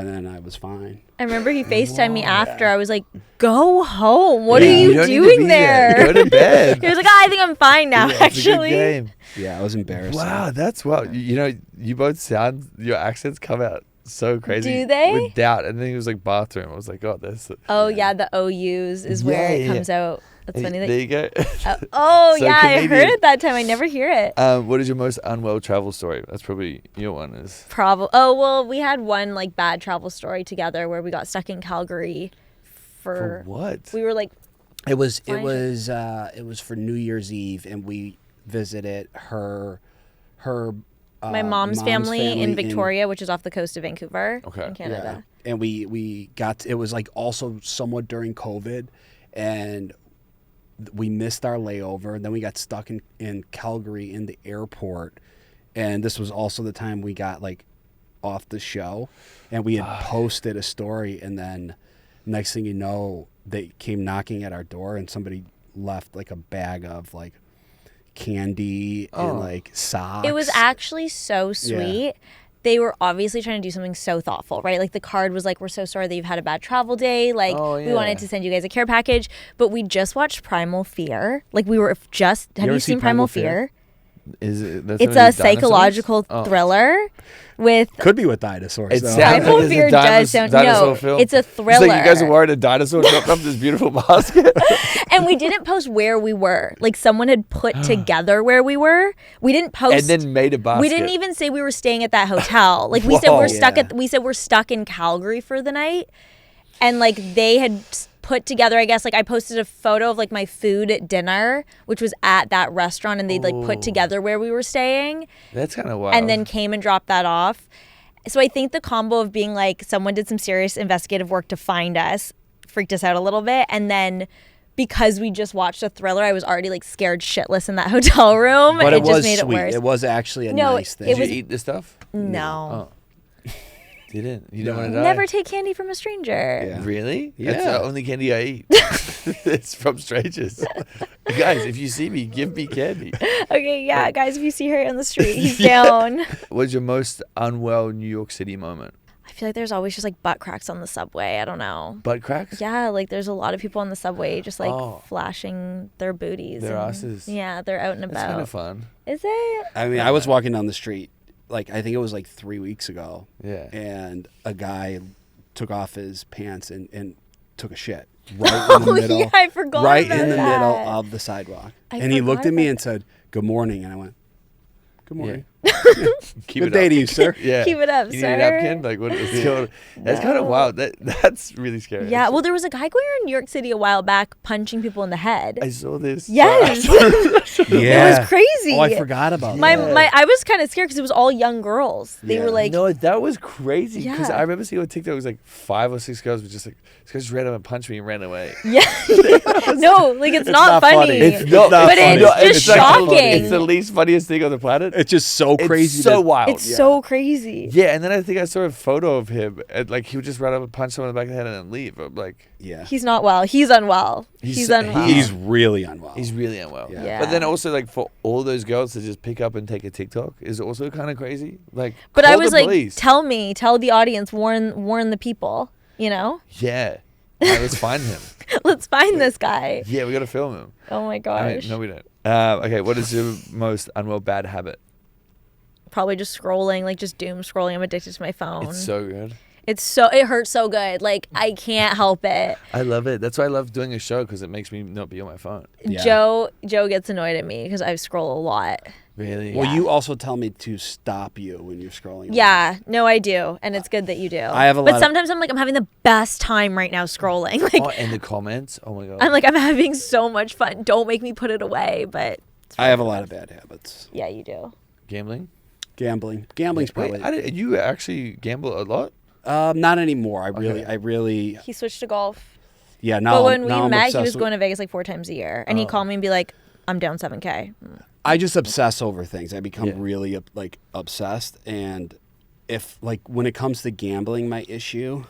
[SPEAKER 3] then I was fine.
[SPEAKER 2] I remember he FaceTimed me after. I was like, go home. What are
[SPEAKER 1] Yeah,
[SPEAKER 2] you
[SPEAKER 1] don't need to
[SPEAKER 2] doing
[SPEAKER 1] be
[SPEAKER 2] there?
[SPEAKER 1] Go to bed.
[SPEAKER 2] He was like, I think I'm fine now,
[SPEAKER 1] Yeah, it's a good
[SPEAKER 2] actually.
[SPEAKER 1] game.
[SPEAKER 3] Yeah, I was embarrassed.
[SPEAKER 1] Wow, that's well. You know, you both sound. Your accents come out so crazy.
[SPEAKER 2] Do they?
[SPEAKER 1] With doubt, and then he was like bathroom. I was like, oh, that's.
[SPEAKER 2] Oh, yeah, the OUs is where it comes out. That's funny.
[SPEAKER 1] There you go.
[SPEAKER 2] Oh,
[SPEAKER 1] So
[SPEAKER 2] yeah, I heard
[SPEAKER 1] Canadian.
[SPEAKER 2] it that time. I never hear it.
[SPEAKER 1] What is your most unwell travel story? That's probably your one. Is
[SPEAKER 2] Oh, well, we had one like bad travel story together where we got stuck in Calgary
[SPEAKER 1] for what?
[SPEAKER 2] We were like,
[SPEAKER 3] It was
[SPEAKER 2] Fine.
[SPEAKER 3] for New Year's Eve, and we visited her
[SPEAKER 2] my mom's family in Victoria, which is off the coast of Vancouver in Canada.
[SPEAKER 3] Yeah. And we got it was like also somewhat during COVID, and we missed our layover. And then we got stuck in Calgary in the airport, and this was also the time we got like off the show, and we had posted a story, and then next thing you know, they came knocking at our door, and somebody left like a bag of like candy and like socks.
[SPEAKER 2] It was actually so sweet.
[SPEAKER 3] Yeah.
[SPEAKER 2] They were obviously trying to do something so thoughtful, right? Like the card was like, we're so sorry that you've had a bad travel day. Like we wanted to send you guys a care package, but we just watched Primal Fear. Like we were have you seen Primal Fear?
[SPEAKER 1] Is it? That's
[SPEAKER 2] It's
[SPEAKER 1] one
[SPEAKER 2] a
[SPEAKER 1] of these dinosaurs?
[SPEAKER 2] psychological thriller with
[SPEAKER 3] Could be with dinosaurs.
[SPEAKER 1] It
[SPEAKER 3] though.
[SPEAKER 1] sounds
[SPEAKER 2] Primal
[SPEAKER 1] like it's
[SPEAKER 2] Fear
[SPEAKER 1] a
[SPEAKER 2] does sound
[SPEAKER 1] dinosaur film.
[SPEAKER 2] it's a
[SPEAKER 1] It's
[SPEAKER 2] thriller.
[SPEAKER 1] like you guys are worried a dinosaur dropped off this beautiful basket.
[SPEAKER 2] And we didn't post where we were. Like someone had put together where we were. We didn't post
[SPEAKER 1] and then made a basket.
[SPEAKER 2] We didn't even say we were staying at that hotel. Like we said we're stuck in Calgary for the night. And like they had put together, I guess, like I posted a photo of like my food at dinner, which was at that restaurant, and they'd like put together where we were staying.
[SPEAKER 1] That's kind of wild.
[SPEAKER 2] And then came and dropped that off. So I think the combo of being like someone did some serious investigative work to find us freaked us out a little bit. And then because we just watched a thriller, I was already like scared shitless in that hotel room.
[SPEAKER 3] But it
[SPEAKER 2] just
[SPEAKER 3] was
[SPEAKER 2] made
[SPEAKER 3] sweet.
[SPEAKER 2] it worse.
[SPEAKER 3] It was actually a
[SPEAKER 2] No,
[SPEAKER 3] nice thing.
[SPEAKER 2] it
[SPEAKER 1] Did
[SPEAKER 2] was-
[SPEAKER 1] you eat this stuff?
[SPEAKER 2] No.
[SPEAKER 1] Oh. You didn't. You didn't want to die.
[SPEAKER 2] Never take candy from a stranger.
[SPEAKER 3] Yeah.
[SPEAKER 1] Really?
[SPEAKER 3] Yeah.
[SPEAKER 1] That's the only candy I eat. It's from strangers. Guys, if you see me, give me candy.
[SPEAKER 2] Okay, yeah, guys, if you see her on the street, he's down.
[SPEAKER 1] What's your most unwell New York City moment?
[SPEAKER 2] I feel like there's always just like butt cracks on the subway. I don't know.
[SPEAKER 1] Butt cracks?
[SPEAKER 2] Yeah, like there's a lot of people on the subway just like flashing their booties.
[SPEAKER 1] Their
[SPEAKER 2] and-
[SPEAKER 1] asses.
[SPEAKER 2] Yeah, they're out and
[SPEAKER 1] That's
[SPEAKER 2] about.
[SPEAKER 1] kind of fun.
[SPEAKER 2] Is it?
[SPEAKER 3] I mean, I was walking down the street, like I think it was like 3 weeks ago.
[SPEAKER 1] Yeah.
[SPEAKER 3] And a guy took off his pants and took a shit right in the middle.
[SPEAKER 2] Yeah, I forgot
[SPEAKER 3] right
[SPEAKER 2] about
[SPEAKER 3] in the
[SPEAKER 2] that.
[SPEAKER 3] middle of the sidewalk.
[SPEAKER 2] I
[SPEAKER 3] And he looked
[SPEAKER 2] forgot
[SPEAKER 3] at me
[SPEAKER 2] about
[SPEAKER 3] and said, "Good morning," and I went, "Good morning."
[SPEAKER 1] Keep
[SPEAKER 3] Good
[SPEAKER 1] it
[SPEAKER 3] day
[SPEAKER 1] up.
[SPEAKER 3] to you, sir.
[SPEAKER 1] Yeah.
[SPEAKER 2] Keep it up,
[SPEAKER 1] you
[SPEAKER 2] sir.
[SPEAKER 1] need a napkin? Like what? That's kind of
[SPEAKER 2] No.
[SPEAKER 1] wild. That's really scary.
[SPEAKER 2] Yeah,
[SPEAKER 1] actually.
[SPEAKER 2] well, there was a guy going around New York City a while back punching people in the head.
[SPEAKER 1] I saw this.
[SPEAKER 2] Yes.
[SPEAKER 3] Yeah.
[SPEAKER 2] It was crazy.
[SPEAKER 3] Oh, I forgot about
[SPEAKER 2] My
[SPEAKER 3] that.
[SPEAKER 2] I was kind of scared because it was all young girls. They
[SPEAKER 3] Yeah.
[SPEAKER 2] were like,
[SPEAKER 1] No, that was crazy because
[SPEAKER 2] Yeah.
[SPEAKER 1] I remember seeing on TikTok it was like 5 or 6 girls were just like this guy just ran up and punched me and ran away.
[SPEAKER 2] yeah, no, like it's not
[SPEAKER 3] not funny.
[SPEAKER 2] funny.
[SPEAKER 3] It's not
[SPEAKER 2] but
[SPEAKER 3] funny.
[SPEAKER 2] it's just
[SPEAKER 1] like
[SPEAKER 2] shocking.
[SPEAKER 1] It's the least funniest thing on the planet.
[SPEAKER 3] It's just so crazy.
[SPEAKER 1] It's so
[SPEAKER 3] that-
[SPEAKER 1] wild.
[SPEAKER 2] It's so crazy.
[SPEAKER 1] Yeah, and then I think I saw a photo of him, and like he would just run up and punch someone in the back of the head and then leave. I'm like,
[SPEAKER 3] Yeah.
[SPEAKER 2] He's not well. He's unwell. He's unwell.
[SPEAKER 3] He's really unwell.
[SPEAKER 1] he's really unwell.
[SPEAKER 3] Yeah.
[SPEAKER 1] But then also like for all those girls to just pick up and take a TikTok is also kind of crazy. Like,
[SPEAKER 2] but
[SPEAKER 1] call
[SPEAKER 2] I was
[SPEAKER 1] the
[SPEAKER 2] like,
[SPEAKER 1] police.
[SPEAKER 2] tell the audience, warn the people. You know,
[SPEAKER 1] Yeah, All right, let's find him.
[SPEAKER 2] let's find this guy.
[SPEAKER 1] Yeah, we gotta film him.
[SPEAKER 2] Oh my
[SPEAKER 1] I
[SPEAKER 2] gosh.
[SPEAKER 1] mean, no, we don't. Okay, what is your most unwell bad habit?
[SPEAKER 2] Probably just scrolling, like just doom scrolling. I'm addicted to my phone.
[SPEAKER 1] It's so good.
[SPEAKER 2] It hurts so good. Like I can't help it.
[SPEAKER 1] I love it. That's why I love doing a show because it makes me not be on my phone.
[SPEAKER 3] Yeah.
[SPEAKER 2] Joe gets annoyed at me because I scroll a lot.
[SPEAKER 1] Really?
[SPEAKER 3] Well, you also tell me to stop you when you're scrolling.
[SPEAKER 2] Yeah, no, I do, and it's good that you do.
[SPEAKER 3] I have a
[SPEAKER 2] but
[SPEAKER 3] lot of-
[SPEAKER 2] sometimes I'm like, I'm having the best time right now scrolling. Like
[SPEAKER 1] Oh, and the comments. Oh my god.
[SPEAKER 2] I'm like, I'm having so much fun. Don't make me put it away. But
[SPEAKER 3] I have a lot of bad habits.
[SPEAKER 2] yeah, you do.
[SPEAKER 1] Gambling.
[SPEAKER 3] Gambling's probably
[SPEAKER 1] Wait, you actually gamble a lot?
[SPEAKER 3] not anymore. I
[SPEAKER 1] Okay.
[SPEAKER 3] really
[SPEAKER 2] He switched to golf.
[SPEAKER 3] yeah. Now,
[SPEAKER 2] But when we
[SPEAKER 3] now I'm
[SPEAKER 2] met, he
[SPEAKER 3] obsessed
[SPEAKER 2] was
[SPEAKER 3] with-
[SPEAKER 2] going to Vegas like 4 times a year, and he'd call me and be like, "I'm down 7K."
[SPEAKER 3] I just obsess over things. I become
[SPEAKER 1] Yeah.
[SPEAKER 3] really like obsessed, and if like when it comes to gambling, my issue.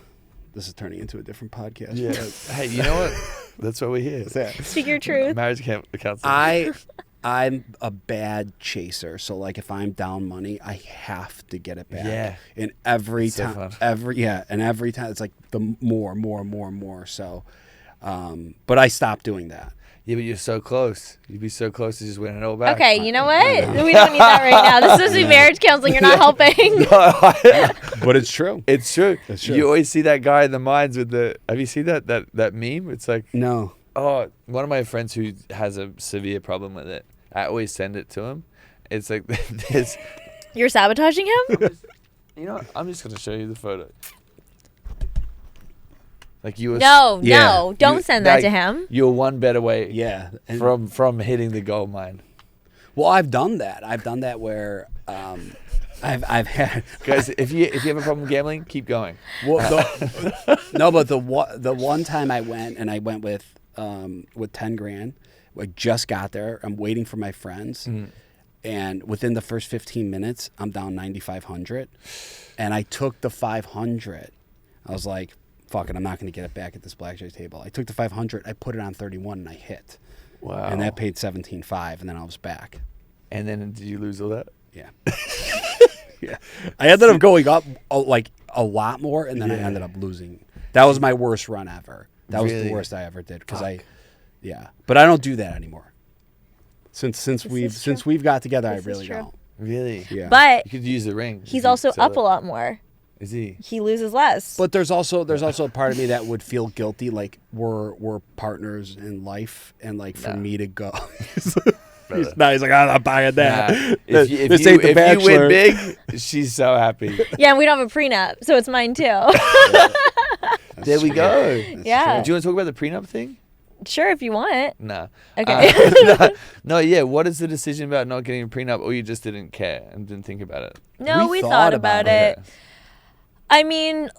[SPEAKER 3] This is turning into a different podcast.
[SPEAKER 1] Yeah. Hey, you know what? That's what we're here.
[SPEAKER 2] Speak your truth.
[SPEAKER 1] Marriage counseling.
[SPEAKER 3] I'm a bad chaser, so like if I'm down money, I have to get it back.
[SPEAKER 1] Yeah.
[SPEAKER 3] And every
[SPEAKER 1] It's so
[SPEAKER 3] time,
[SPEAKER 1] fun.
[SPEAKER 3] every time it's like the more. So, but I stopped doing that.
[SPEAKER 1] Yeah, but you're so close. You'd be so close to just winning it all back.
[SPEAKER 2] Okay, you know what? We don't need that right now. This is supposed to be marriage counseling. You're not helping.
[SPEAKER 3] But it's true.
[SPEAKER 1] It's true.
[SPEAKER 3] It's true.
[SPEAKER 1] You always see that guy in the mines with the. Have you seen that meme? It's like,
[SPEAKER 3] No.
[SPEAKER 1] oh, one of my friends who has a severe problem with it. I always send it to him. It's like this.
[SPEAKER 2] You're sabotaging him?
[SPEAKER 1] You know, I'm just gonna show you the photo. Like you were.
[SPEAKER 2] No,
[SPEAKER 3] Yeah.
[SPEAKER 2] don't send that
[SPEAKER 1] like,
[SPEAKER 2] to him.
[SPEAKER 1] You're one better way.
[SPEAKER 3] Yeah. And-
[SPEAKER 1] From hitting the gold mine.
[SPEAKER 3] well, I've done that. I've done that where I've had.
[SPEAKER 1] Guys, if you have a problem gambling, keep going.
[SPEAKER 3] Well, no, but the one time I went with 10 grand. I just got there. I'm waiting for my friends, and within the first 15 minutes, I'm down 9,500, and I took the 500. I was like, "Fuck it, I'm not going to get it back at this blackjack table." I took the 500. I put it on 31, and I hit.
[SPEAKER 1] Wow.
[SPEAKER 3] And that paid 17.5, and then I was back.
[SPEAKER 1] And then did you lose all that?
[SPEAKER 3] Yeah. Yeah. I ended up going up like a lot more, and then I ended up losing. That was my worst run ever. That was
[SPEAKER 1] Really?
[SPEAKER 3] the worst I ever did because yeah. But I don't do that anymore. Since
[SPEAKER 2] is
[SPEAKER 3] we've got together,
[SPEAKER 2] This
[SPEAKER 3] I
[SPEAKER 2] is
[SPEAKER 3] really
[SPEAKER 2] true.
[SPEAKER 3] don't.
[SPEAKER 1] Really?
[SPEAKER 3] Yeah.
[SPEAKER 2] But
[SPEAKER 1] You could use the ring.
[SPEAKER 2] he's
[SPEAKER 1] You
[SPEAKER 2] also
[SPEAKER 1] sell
[SPEAKER 2] up
[SPEAKER 1] it.
[SPEAKER 2] a lot more.
[SPEAKER 1] Is he?
[SPEAKER 2] He loses less.
[SPEAKER 3] But there's also a part of me that would feel guilty, like we're partners in life, and like for me to go. He's like, I'm not buying that.
[SPEAKER 1] Nah.
[SPEAKER 3] This
[SPEAKER 1] If
[SPEAKER 3] ain't
[SPEAKER 1] you
[SPEAKER 3] the Bachelor.
[SPEAKER 1] win big, she's so happy.
[SPEAKER 2] yeah, and we don't have a prenup, so it's mine too.
[SPEAKER 1] There we go.
[SPEAKER 2] Yeah.
[SPEAKER 1] Do you want to talk about the prenup thing?
[SPEAKER 2] Sure, if you want.
[SPEAKER 1] Nah.
[SPEAKER 2] Okay.
[SPEAKER 1] No, yeah. What is the decision about not getting a prenup, or you just didn't care and didn't think about it?
[SPEAKER 2] No, we thought about it. I mean,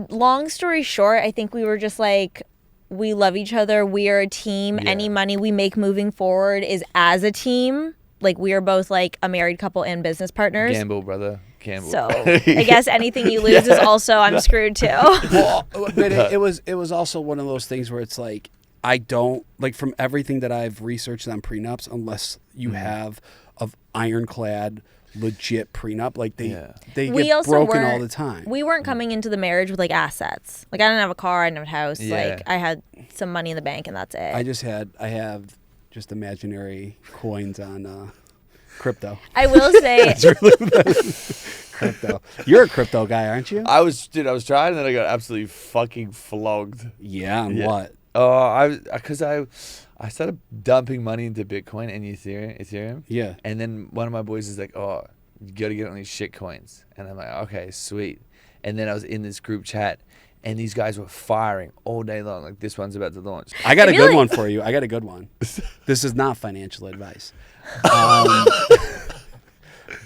[SPEAKER 2] long story short, I think we were just like, we love each other. We are a team.
[SPEAKER 1] Yeah.
[SPEAKER 2] Any money we make moving forward is as a team. Like, we are both like a married couple and business partners.
[SPEAKER 1] Gamble, brother. Gamble.
[SPEAKER 2] So I guess anything you lose is also I'm screwed too.
[SPEAKER 3] Well, but it was also one of those things where it's like I don't like from everything that I've researched on prenups, unless you have of ironclad legit prenup, like they
[SPEAKER 2] We
[SPEAKER 3] get
[SPEAKER 2] also
[SPEAKER 3] broken
[SPEAKER 2] weren't-
[SPEAKER 3] all the time.
[SPEAKER 2] We weren't coming into the marriage with like assets. Like I didn't have a car, I didn't have a house.
[SPEAKER 1] Yeah.
[SPEAKER 2] Like I had some money in the bank and that's it.
[SPEAKER 3] I have just imaginary coins on crypto.
[SPEAKER 2] I will say
[SPEAKER 3] Crypto. You're a crypto guy, aren't you?
[SPEAKER 1] I was trying, and then I got absolutely fucking flogged.
[SPEAKER 3] Yeah, on
[SPEAKER 1] Yeah.
[SPEAKER 3] what?
[SPEAKER 1] Oh, because I started dumping money into Bitcoin and Ethereum.
[SPEAKER 3] Yeah.
[SPEAKER 1] And then one of my boys is like, "Oh, You got to get on these shit coins. And I'm like, okay, sweet. And then I was in this group chat, and these guys were firing all day long. Like, this one's about to launch.
[SPEAKER 3] I got a good one for you. I got a good one. This is not financial advice.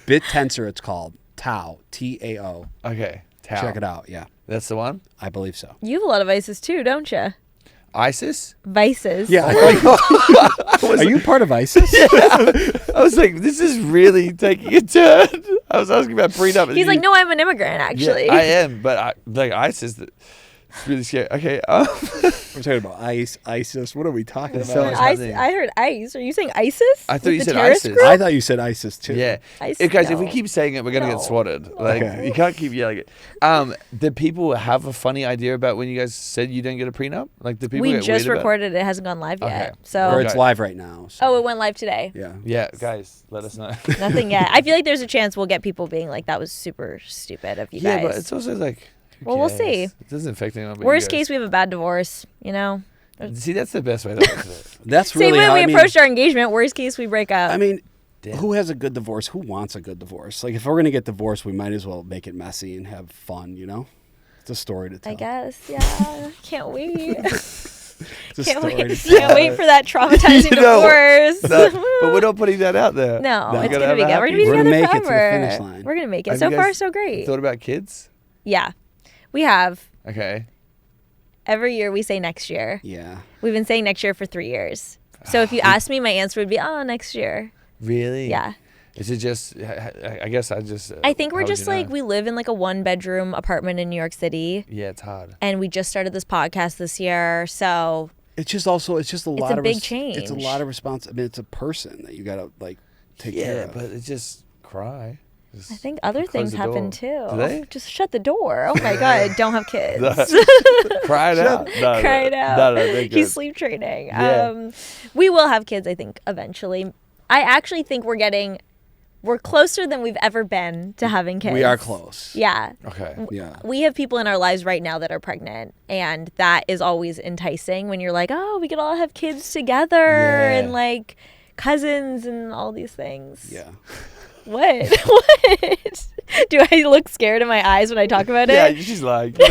[SPEAKER 3] BitTensor, it's called. Tao. T-A-O.
[SPEAKER 1] Okay. Tau.
[SPEAKER 3] Check it out. Yeah.
[SPEAKER 1] That's the one?
[SPEAKER 3] I believe so.
[SPEAKER 2] You have a lot of vices too, don't you?
[SPEAKER 1] ISIS?
[SPEAKER 2] Vices.
[SPEAKER 3] Yeah. Are you part of ISIS?
[SPEAKER 1] I was like, this is really taking a turn. I was asking about prenup.
[SPEAKER 2] He's like, no, I'm an immigrant, actually.
[SPEAKER 1] Yeah, I am, but like ISIS, it's really scary. Okay.
[SPEAKER 3] We're talking about ISIS. What are we talking
[SPEAKER 1] There's
[SPEAKER 3] about?
[SPEAKER 1] so much
[SPEAKER 2] I heard ICE. Are you saying ISIS?
[SPEAKER 1] I thought
[SPEAKER 2] Like
[SPEAKER 1] you
[SPEAKER 2] the
[SPEAKER 1] said
[SPEAKER 2] terrorist
[SPEAKER 1] ISIS.
[SPEAKER 2] group?
[SPEAKER 3] I thought you said ISIS too.
[SPEAKER 1] Yeah.
[SPEAKER 2] ISIS,
[SPEAKER 1] Guys, if we
[SPEAKER 2] no.
[SPEAKER 1] keep saying it, we're going to
[SPEAKER 2] No.
[SPEAKER 1] get swatted. Like,
[SPEAKER 3] Okay.
[SPEAKER 1] you can't keep yelling it. Did people have a funny idea about when you guys said you didn't get a prenup? Like, did people
[SPEAKER 2] We
[SPEAKER 1] get
[SPEAKER 2] just
[SPEAKER 1] weird about it?
[SPEAKER 2] recorded it. It hasn't gone live yet.
[SPEAKER 1] Okay.
[SPEAKER 2] So,
[SPEAKER 3] Or it's live right now. So.
[SPEAKER 2] oh, it went live today.
[SPEAKER 3] Yeah.
[SPEAKER 1] Yeah, guys, let us know.
[SPEAKER 2] Nothing yet. I feel like there's a chance we'll get people being like, that was super stupid of you
[SPEAKER 1] Yeah,
[SPEAKER 2] guys.
[SPEAKER 1] but it's also like, who
[SPEAKER 2] Well, we'll
[SPEAKER 1] cares?
[SPEAKER 2] see.
[SPEAKER 1] It doesn't affect anyone. But
[SPEAKER 2] Worst
[SPEAKER 1] you
[SPEAKER 2] case, we have a bad divorce, you know?
[SPEAKER 1] guys. See, that's the best way to look at it.
[SPEAKER 3] That's
[SPEAKER 2] Same
[SPEAKER 3] really
[SPEAKER 2] way
[SPEAKER 3] how
[SPEAKER 2] we
[SPEAKER 3] I mean,
[SPEAKER 2] approached our engagement. Worst case, we break up.
[SPEAKER 3] I mean,
[SPEAKER 1] Damn.
[SPEAKER 3] who has a good divorce? Who wants a good divorce? Like, if we're going to get divorced, we might as well make it messy and have fun, you know? It's a story to tell.
[SPEAKER 2] I guess, yeah. Can't wait.
[SPEAKER 3] It's a
[SPEAKER 2] Can't
[SPEAKER 3] story
[SPEAKER 2] wait.
[SPEAKER 3] to tell.
[SPEAKER 2] Can't wait for that traumatizing
[SPEAKER 1] You know,
[SPEAKER 2] divorce.
[SPEAKER 1] No, but we're not putting that out there.
[SPEAKER 2] No,
[SPEAKER 1] We're
[SPEAKER 2] it's
[SPEAKER 1] gonna
[SPEAKER 2] gonna be
[SPEAKER 1] have a
[SPEAKER 2] good. We're gonna be
[SPEAKER 1] happy-
[SPEAKER 3] We're
[SPEAKER 2] together
[SPEAKER 3] gonna make it to the
[SPEAKER 2] forever.
[SPEAKER 3] finish line.
[SPEAKER 2] We're gonna make it.
[SPEAKER 1] Have
[SPEAKER 2] So
[SPEAKER 1] you
[SPEAKER 2] far,
[SPEAKER 1] guys
[SPEAKER 2] so great.
[SPEAKER 1] Thought about kids?
[SPEAKER 2] Yeah, we have.
[SPEAKER 1] Okay.
[SPEAKER 2] Every year we say next year.
[SPEAKER 3] Yeah.
[SPEAKER 2] We've been saying next year for 3 years. So if you asked me, my answer would be, oh, next year.
[SPEAKER 1] Really?
[SPEAKER 2] Yeah.
[SPEAKER 1] Is it just? I guess I just.
[SPEAKER 2] I think we're
[SPEAKER 1] how would
[SPEAKER 2] just
[SPEAKER 1] you know?
[SPEAKER 2] like, we live in like a 1-bedroom apartment in New York City.
[SPEAKER 1] Yeah, it's hard.
[SPEAKER 2] And we just started this podcast this year. So
[SPEAKER 3] It's just a lot
[SPEAKER 2] a
[SPEAKER 3] of
[SPEAKER 2] big
[SPEAKER 3] It's a
[SPEAKER 2] change.
[SPEAKER 3] lot of responsibility. I mean, it's a person that you got to like take care
[SPEAKER 1] Yeah,
[SPEAKER 3] of.
[SPEAKER 1] but it's just cry. Just
[SPEAKER 2] I think other
[SPEAKER 1] close
[SPEAKER 2] things
[SPEAKER 1] the
[SPEAKER 2] happen
[SPEAKER 1] door.
[SPEAKER 2] too.
[SPEAKER 1] Do they?
[SPEAKER 2] Just shut the door. Oh my God, don't have kids.
[SPEAKER 1] Cry it out. No,
[SPEAKER 2] Cry it out.
[SPEAKER 1] No, they're good.
[SPEAKER 2] He's sleep training.
[SPEAKER 1] Yeah.
[SPEAKER 2] We will have kids, I think, eventually. I actually think we're closer than we've ever been to having kids.
[SPEAKER 3] We are close.
[SPEAKER 2] Yeah.
[SPEAKER 1] Okay.
[SPEAKER 3] Yeah.
[SPEAKER 2] We have people in our lives right now that are pregnant, and that is always enticing when you're like, oh, we could all have kids together
[SPEAKER 1] Yeah.
[SPEAKER 2] and like cousins and all these things.
[SPEAKER 3] Yeah.
[SPEAKER 2] What? What? Do I look scared in my eyes when I talk about
[SPEAKER 1] Yeah,
[SPEAKER 2] it?
[SPEAKER 1] she's like. You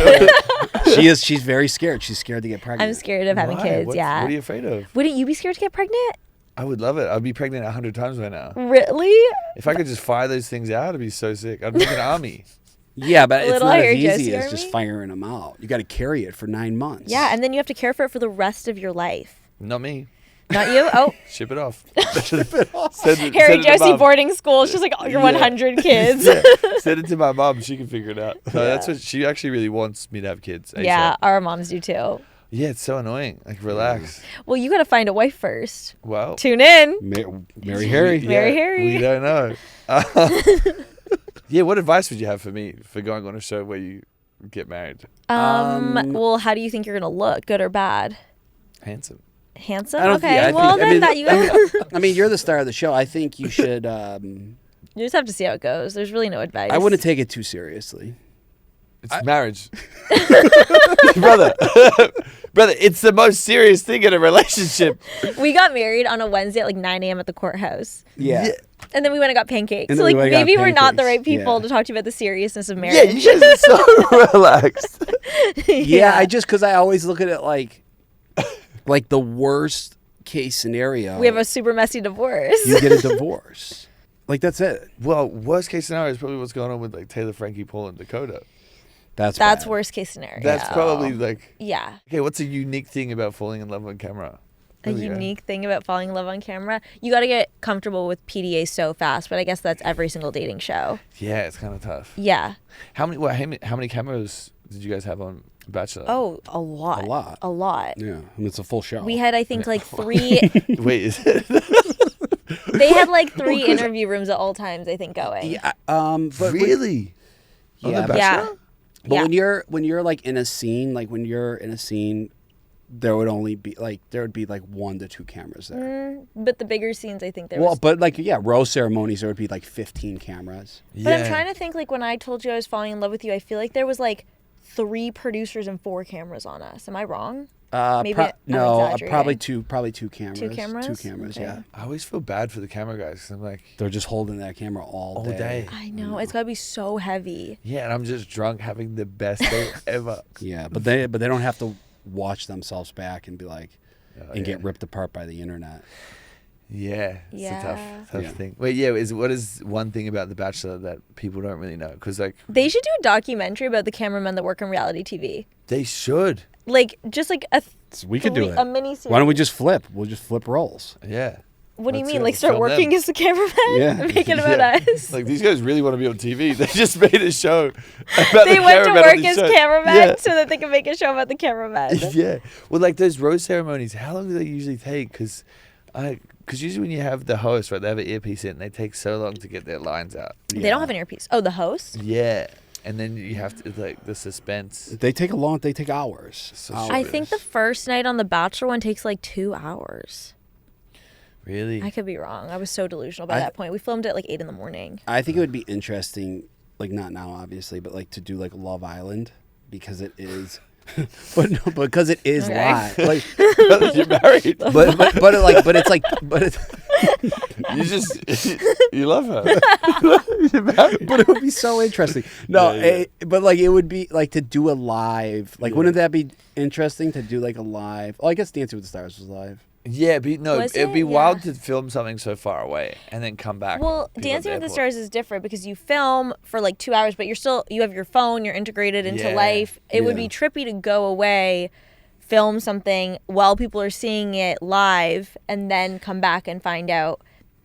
[SPEAKER 1] know,
[SPEAKER 3] She's very scared. She's scared to get pregnant.
[SPEAKER 2] I'm scared of having
[SPEAKER 1] why?
[SPEAKER 2] kids,
[SPEAKER 1] What
[SPEAKER 2] yeah.
[SPEAKER 1] are you afraid of?
[SPEAKER 2] Wouldn't you be scared to get pregnant?
[SPEAKER 1] I would love it. I'd be pregnant 100 times by now.
[SPEAKER 2] Really?
[SPEAKER 1] If I could just fire those things out, I'd be so sick. I'd make an army.
[SPEAKER 3] Yeah, but it's
[SPEAKER 2] Little
[SPEAKER 3] not
[SPEAKER 2] Harry
[SPEAKER 3] as easy
[SPEAKER 2] Jowsey
[SPEAKER 3] as just
[SPEAKER 2] army?
[SPEAKER 3] firing them out. You got to carry it for 9 months.
[SPEAKER 2] Yeah, and then you have to care for it for the rest of your life.
[SPEAKER 1] Not me.
[SPEAKER 2] Not you? Oh,
[SPEAKER 1] Ship it off. Ship it off. Send it,
[SPEAKER 2] Harry
[SPEAKER 1] send it to
[SPEAKER 2] Jowsey
[SPEAKER 1] Mum.
[SPEAKER 2] boarding school. She's like, your
[SPEAKER 1] Yeah.
[SPEAKER 2] 100 kids.
[SPEAKER 1] Yeah. Send it to my mom. She can figure it out. No, that's what she actually really wants me to have kids. ASAP.
[SPEAKER 2] Yeah, our moms do too.
[SPEAKER 1] Yeah, it's so annoying. Like, relax.
[SPEAKER 2] Well, you got to find a wife first.
[SPEAKER 1] Well.
[SPEAKER 2] Tune in.
[SPEAKER 3] Marry Harry.
[SPEAKER 1] Yeah,
[SPEAKER 2] Marry Harry.
[SPEAKER 1] We don't know. Yeah, what advice would you have for me for going on a show where you get married?
[SPEAKER 2] Well, how do you think you're going to look? Good or bad?
[SPEAKER 1] Handsome.
[SPEAKER 2] Handsome?
[SPEAKER 3] I don't
[SPEAKER 2] Okay.
[SPEAKER 3] think- I
[SPEAKER 2] Well,
[SPEAKER 3] think- I
[SPEAKER 2] then
[SPEAKER 3] mean-
[SPEAKER 2] that you
[SPEAKER 3] I mean, you're the star of the show. I think you should.
[SPEAKER 2] you just have to see how it goes. There's really no advice.
[SPEAKER 3] I wouldn't take it too seriously.
[SPEAKER 1] It's marriage. Brother. Brother, it's the most serious thing in a relationship.
[SPEAKER 2] We got married on a Wednesday at like 9 a.m. at the courthourse.
[SPEAKER 3] Yeah.
[SPEAKER 2] And then we went and got pancakes.
[SPEAKER 3] And
[SPEAKER 2] So
[SPEAKER 3] then
[SPEAKER 2] like
[SPEAKER 3] we went and got
[SPEAKER 2] maybe we're not the right
[SPEAKER 3] pancakes.
[SPEAKER 2] people
[SPEAKER 3] Yeah.
[SPEAKER 2] to talk to you about the seriousness of
[SPEAKER 1] Yeah,
[SPEAKER 2] marriage.
[SPEAKER 1] you guys are so relaxed.
[SPEAKER 3] Yeah, because I always look at it like the worst case scenario.
[SPEAKER 2] We have a super messy divorce.
[SPEAKER 3] you get a divorce. Like that's it.
[SPEAKER 1] Well, worst case scenario is probably what's going on with like Taylor, Frankie, Paul, and Dakota.
[SPEAKER 3] That's
[SPEAKER 2] That's
[SPEAKER 3] bad.
[SPEAKER 2] worst case scenario.
[SPEAKER 1] That's probably like,
[SPEAKER 2] Yeah.
[SPEAKER 1] okay, what's a unique thing about falling in love on camera?
[SPEAKER 2] A
[SPEAKER 1] There we go.
[SPEAKER 2] unique thing about falling in love on camera. You got to get comfortable with PDA so fast, but I guess that's every single dating show.
[SPEAKER 1] Yeah, it's kind of tough.
[SPEAKER 2] Yeah.
[SPEAKER 1] How many cameras did you guys have on Bachelor?
[SPEAKER 2] Oh, a lot.
[SPEAKER 3] A lot.
[SPEAKER 2] A lot.
[SPEAKER 3] Yeah, I mean, it's a full show.
[SPEAKER 2] We had, I think, like 3.
[SPEAKER 1] Wait, is it?
[SPEAKER 2] They had like 3 interview rooms at all times, I think, going.
[SPEAKER 3] Yeah, but
[SPEAKER 1] Really? On
[SPEAKER 3] Yeah,
[SPEAKER 1] The
[SPEAKER 3] but-
[SPEAKER 2] Yeah.
[SPEAKER 1] Bachelor?
[SPEAKER 3] But
[SPEAKER 2] Yeah.
[SPEAKER 3] when you're like in a scene, there would only be like 1 to 2 cameras there.
[SPEAKER 2] But the bigger scenes, I think there
[SPEAKER 3] Well,
[SPEAKER 2] was.
[SPEAKER 3] but like rose ceremonies, there would be like 15 cameras.
[SPEAKER 2] But I'm trying to think, like, when I told you I was falling in love with you, I feel like there was like 3 producers and 4 cameras on us. Am I wrong? Maybe I'm exaggerating.
[SPEAKER 3] probably two cameras.
[SPEAKER 2] Two cameras?
[SPEAKER 3] Two cameras,
[SPEAKER 2] Okay.
[SPEAKER 3] yeah.
[SPEAKER 1] I always feel bad for the camera guys 'cause I'm like,
[SPEAKER 3] They're just holding that camera all day.
[SPEAKER 2] I know. It's got to be so heavy.
[SPEAKER 1] yeah, and I'm just drunk having the best day ever.
[SPEAKER 3] Yeah, but they don't have to watch themselves back and be like, and get ripped apart by the internet.
[SPEAKER 1] Yeah, it's
[SPEAKER 2] Yeah.
[SPEAKER 1] a tough
[SPEAKER 3] Yeah.
[SPEAKER 1] thing. Wait, what is one thing about The Bachelor that people don't really know? Because like
[SPEAKER 2] They should do a documentary about the cameramen that work in reality TV.
[SPEAKER 1] they should.
[SPEAKER 2] Like, just like a
[SPEAKER 3] We could do it.
[SPEAKER 2] a mini series.
[SPEAKER 3] Why don't we just flip? We'll just flip roles.
[SPEAKER 1] Yeah.
[SPEAKER 2] What do you
[SPEAKER 1] Let's
[SPEAKER 2] mean?
[SPEAKER 1] go
[SPEAKER 2] Like, start
[SPEAKER 1] film
[SPEAKER 2] working
[SPEAKER 1] them.
[SPEAKER 2] as the cameraman?
[SPEAKER 3] Yeah.
[SPEAKER 2] Make it about
[SPEAKER 1] Yeah.
[SPEAKER 2] us.
[SPEAKER 1] Like these guys really want to be on TV. They just made a show about
[SPEAKER 2] They
[SPEAKER 1] the
[SPEAKER 2] went to
[SPEAKER 1] cameraman on
[SPEAKER 2] work
[SPEAKER 1] the
[SPEAKER 2] as
[SPEAKER 1] show.
[SPEAKER 2] cameramen
[SPEAKER 1] Yeah.
[SPEAKER 2] so that they can make a show about the cameraman.
[SPEAKER 1] Yeah. Well, like those rose ceremonies, how long do they usually take? Because usually when you have the host, right, they have an earpiece in, they take so long to get their lines out.
[SPEAKER 2] They don't have an earpiece. Oh, the host?
[SPEAKER 1] Yeah. And then you have to, like, the suspense.
[SPEAKER 3] They take hours.
[SPEAKER 1] So
[SPEAKER 3] Hours.
[SPEAKER 2] I think the first night on The Bachelor one takes like 2 hours.
[SPEAKER 1] Really?
[SPEAKER 2] I could be wrong. I was so delusional by that point. We filmed at like 8 a.m.
[SPEAKER 3] I think it would be interesting, like not now obviously, but like to do like Love Island because it is, but no, because it is
[SPEAKER 2] Okay.
[SPEAKER 3] live. Like,
[SPEAKER 1] You're married.
[SPEAKER 3] but it's
[SPEAKER 1] You just, you love her. You're married.
[SPEAKER 3] but it would be so interesting. No, but like it would be like to do a live. Like, wouldn't that be interesting to do like a live? Oh, I guess Dancing with the Stars was live.
[SPEAKER 1] Yeah,
[SPEAKER 2] Was
[SPEAKER 1] it'd be
[SPEAKER 2] it?
[SPEAKER 1] wild
[SPEAKER 2] Yeah.
[SPEAKER 1] to film something so far away and then come back.
[SPEAKER 2] Well,
[SPEAKER 1] and people at
[SPEAKER 2] Dancing with the
[SPEAKER 1] airport.
[SPEAKER 2] Stars is different because you film for like 2 hours, but you have your phone, you're integrated into
[SPEAKER 1] Yeah.
[SPEAKER 2] life. It would
[SPEAKER 3] Yeah.
[SPEAKER 2] be trippy to go away, film something while people are seeing it live, and then come back and find out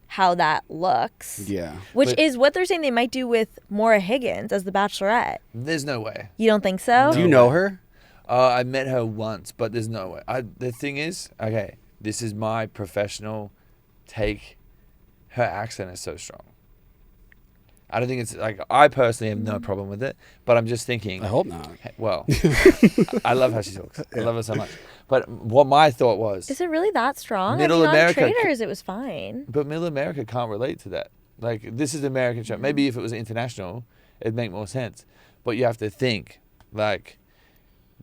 [SPEAKER 2] how that looks.
[SPEAKER 3] Yeah.
[SPEAKER 2] Which
[SPEAKER 1] But-
[SPEAKER 2] is what they're saying they might do with Maura Higgins as the Bachelorette.
[SPEAKER 1] There's no way.
[SPEAKER 2] You don't think so?
[SPEAKER 3] Do you know her?
[SPEAKER 1] I met her once, but there's no way. The thing is, okay, this is my professional take. Her accent is so strong. I don't think it's like, I personally have no problem with it, but I'm just thinking.
[SPEAKER 3] I hope not.
[SPEAKER 1] Well, I love how she talks. I love her so much. But what my thought was,
[SPEAKER 2] Is it really that strong?
[SPEAKER 1] Middle
[SPEAKER 2] I mean,
[SPEAKER 1] America
[SPEAKER 2] on Traders, it was fine.
[SPEAKER 1] but Middle America can't relate to that. Like, this is an American show. Maybe if it was international, it'd make more sense. But you have to think, like,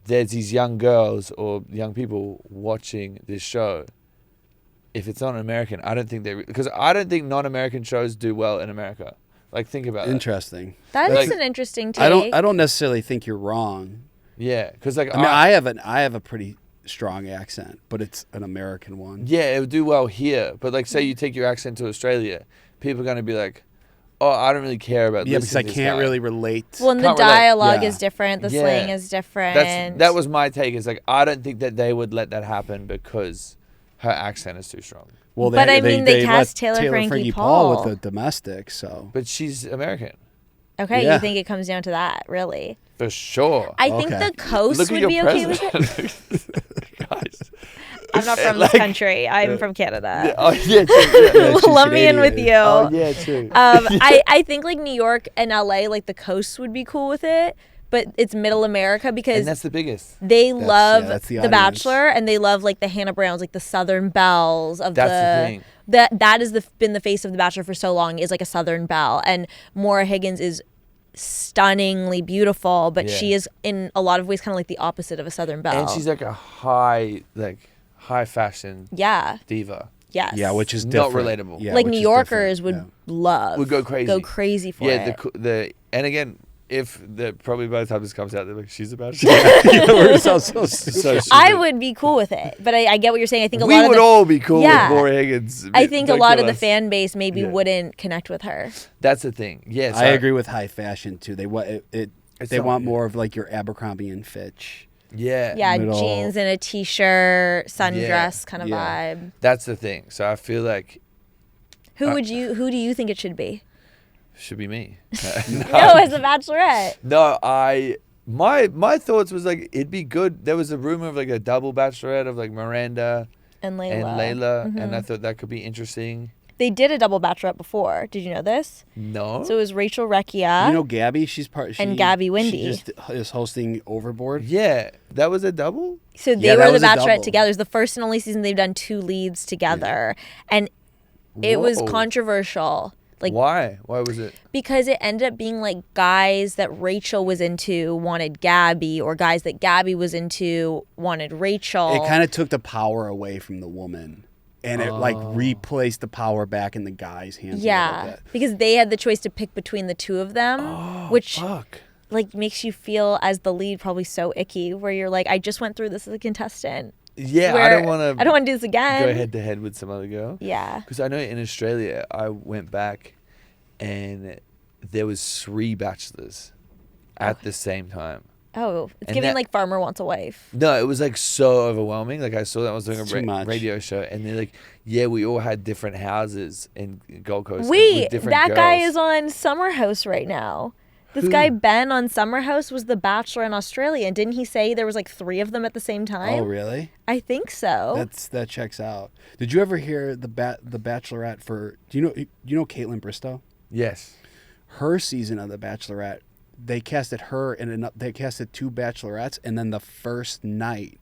[SPEAKER 1] there's these young girls or young people watching this show. If it's not an American, I don't think because I don't think non-American shows do well in America. Like, think about it.
[SPEAKER 3] Interesting.
[SPEAKER 2] That
[SPEAKER 1] Like-
[SPEAKER 2] is an interesting take.
[SPEAKER 3] I don't necessarily think you're wrong.
[SPEAKER 1] Yeah, because like
[SPEAKER 3] I mean, I have a pretty strong accent, but it's an American one.
[SPEAKER 1] yeah, it would do well here. But like, say you take your accent to Australia, people are gonna be like, "Oh, I don't really care about."
[SPEAKER 3] Yeah, because I
[SPEAKER 1] listening to this
[SPEAKER 3] can't
[SPEAKER 1] guy."
[SPEAKER 3] really relate.
[SPEAKER 2] Well, and the
[SPEAKER 1] Can't relate.
[SPEAKER 2] dialogue
[SPEAKER 3] Yeah.
[SPEAKER 2] is different. The
[SPEAKER 1] Yeah.
[SPEAKER 2] slang is different.
[SPEAKER 1] That was my take. Is like, I don't think that they would let that happen because her accent is too strong.
[SPEAKER 3] Well,
[SPEAKER 2] But I mean, they cast
[SPEAKER 3] let
[SPEAKER 2] Taylor Frankie
[SPEAKER 3] Paul
[SPEAKER 2] Paul.
[SPEAKER 3] with the domestic, so
[SPEAKER 1] But she's American
[SPEAKER 2] Okay,
[SPEAKER 3] Yeah.
[SPEAKER 2] you think it comes down to that, really?
[SPEAKER 1] for sure.
[SPEAKER 2] I think
[SPEAKER 3] Okay.
[SPEAKER 2] the coast
[SPEAKER 1] Look at
[SPEAKER 2] would
[SPEAKER 1] your
[SPEAKER 2] be okay with it.
[SPEAKER 1] president. Guys.
[SPEAKER 2] I'm not from
[SPEAKER 1] Like-
[SPEAKER 2] this country. I'm from Canada.
[SPEAKER 1] Oh yeah, true. Yeah.
[SPEAKER 3] she's
[SPEAKER 2] Lump me in with
[SPEAKER 3] Canadian.
[SPEAKER 2] you.
[SPEAKER 1] Oh yeah, true.
[SPEAKER 2] I think like New York and LA, like the coast would be cool with it, but it's middle America because
[SPEAKER 1] And that's the biggest.
[SPEAKER 2] they love
[SPEAKER 3] that's the
[SPEAKER 2] the
[SPEAKER 3] audience.
[SPEAKER 2] Bachelor and they love like the Hannah Browns, like the Southern Belles of
[SPEAKER 1] That's the thing.
[SPEAKER 2] That has been the face of the Bachelor for so long, is like a Southern belle, and Maura Higgins is stunningly beautiful, but
[SPEAKER 1] Yeah.
[SPEAKER 2] she is in a lot of ways kind of like the opposite of a Southern belle.
[SPEAKER 1] And she's like a high fashion
[SPEAKER 2] yeah,
[SPEAKER 1] diva.
[SPEAKER 2] yes,
[SPEAKER 3] yeah, which is
[SPEAKER 1] Not
[SPEAKER 3] different.
[SPEAKER 1] relatable.
[SPEAKER 3] Yeah,
[SPEAKER 2] like
[SPEAKER 3] which
[SPEAKER 2] New
[SPEAKER 3] is
[SPEAKER 2] Yorkers
[SPEAKER 3] different,
[SPEAKER 2] would love,
[SPEAKER 1] Would go crazy.
[SPEAKER 2] for
[SPEAKER 1] Yeah,
[SPEAKER 2] it.
[SPEAKER 1] the and again, if probably by the time this comes out, they're like, she's a bachelor.
[SPEAKER 3] yeah. We're so
[SPEAKER 1] so stupid.
[SPEAKER 2] I would be cool with it, but I get what you're saying. I think a
[SPEAKER 1] We
[SPEAKER 2] lot
[SPEAKER 1] would
[SPEAKER 2] of the,
[SPEAKER 1] all be cool
[SPEAKER 2] Yeah.
[SPEAKER 1] with Maura Higgins.
[SPEAKER 2] I think a
[SPEAKER 1] Don't
[SPEAKER 2] lot
[SPEAKER 1] kill
[SPEAKER 2] of the
[SPEAKER 1] us.
[SPEAKER 2] fan base maybe
[SPEAKER 1] Yeah.
[SPEAKER 2] wouldn't connect with her.
[SPEAKER 1] That's the thing. Yes,
[SPEAKER 3] I agree with high fashion too. They want they
[SPEAKER 1] not
[SPEAKER 3] want
[SPEAKER 1] good.
[SPEAKER 3] more of like your Abercrombie and Fitch.
[SPEAKER 1] Yeah,
[SPEAKER 2] Yeah,
[SPEAKER 3] Middle-
[SPEAKER 2] jeans and a t-shirt, sundress kind of
[SPEAKER 3] Yeah.
[SPEAKER 2] vibe.
[SPEAKER 1] that's the thing. So I feel like
[SPEAKER 2] Who do you think it should be?
[SPEAKER 1] should be me.
[SPEAKER 2] No, as a Bachelorette.
[SPEAKER 1] No, my thoughts was like it'd be good. There was a rumor of like a double Bachelorette of like Miranda
[SPEAKER 2] And Layla.
[SPEAKER 1] and Layla, and
[SPEAKER 2] Mm-hmm.
[SPEAKER 1] I thought that could be interesting.
[SPEAKER 2] They did a double Bachelorette before. Did you know this?
[SPEAKER 1] No,
[SPEAKER 2] So it was Rachel Recchia.
[SPEAKER 3] You know Gabby, she's part.
[SPEAKER 2] And Gabby Windy.
[SPEAKER 3] She just is hosting Overboard.
[SPEAKER 1] yeah, that was a double.
[SPEAKER 2] so they
[SPEAKER 3] Yeah, that
[SPEAKER 2] were the
[SPEAKER 3] was a
[SPEAKER 2] Bachelorette
[SPEAKER 3] double.
[SPEAKER 2] together. It's the first and only season they've done 2 leads together. And it was
[SPEAKER 1] Whoa.
[SPEAKER 2] controversial Like,
[SPEAKER 1] why? Why was it?
[SPEAKER 2] because it ended up being like guys that Rachel was into wanted Gabby, or guys that Gabby was into wanted Rachel.
[SPEAKER 3] It kind of took the power away from the woman, and it like replaced the power back in the guy's hands. A little
[SPEAKER 2] yeah,
[SPEAKER 3] bit.
[SPEAKER 2] because they had the choice to pick between the two of them, which
[SPEAKER 1] Fuck.
[SPEAKER 2] like makes you feel as the lead probably so icky, where you're like, I just went through this as a contestant.
[SPEAKER 1] Yeah,
[SPEAKER 2] Where
[SPEAKER 1] I don't want
[SPEAKER 2] I don't want to do this again.
[SPEAKER 1] go head to head with some other girl.
[SPEAKER 2] Yeah.
[SPEAKER 1] Because I know in Australia, I went back and there was 3 bachelors at the same time.
[SPEAKER 2] Oh, it's
[SPEAKER 1] And
[SPEAKER 2] giving
[SPEAKER 1] that-
[SPEAKER 2] like Farmer Wants a Wife.
[SPEAKER 1] No, it was like so overwhelming. Like I saw that I was doing
[SPEAKER 3] It's too
[SPEAKER 1] a
[SPEAKER 3] much.
[SPEAKER 1] radio show, and they're like, "Yeah, we all had different houses in Gold Coast."
[SPEAKER 2] Wait,
[SPEAKER 1] with different
[SPEAKER 2] that guy
[SPEAKER 1] girls."
[SPEAKER 2] is on Summer House right now. This guy Ben on Summer House was the Bachelor in Australia, and didn't he say there was like 3 of them at the same time?
[SPEAKER 3] Oh, really?
[SPEAKER 2] I think so.
[SPEAKER 3] That checks out. Did you ever hear the Bachelorette for? Do you know Caitlin Bristow?
[SPEAKER 1] Yes.
[SPEAKER 3] Her season of the Bachelorette, they casted her they casted 2 bachelorettes, and then the first night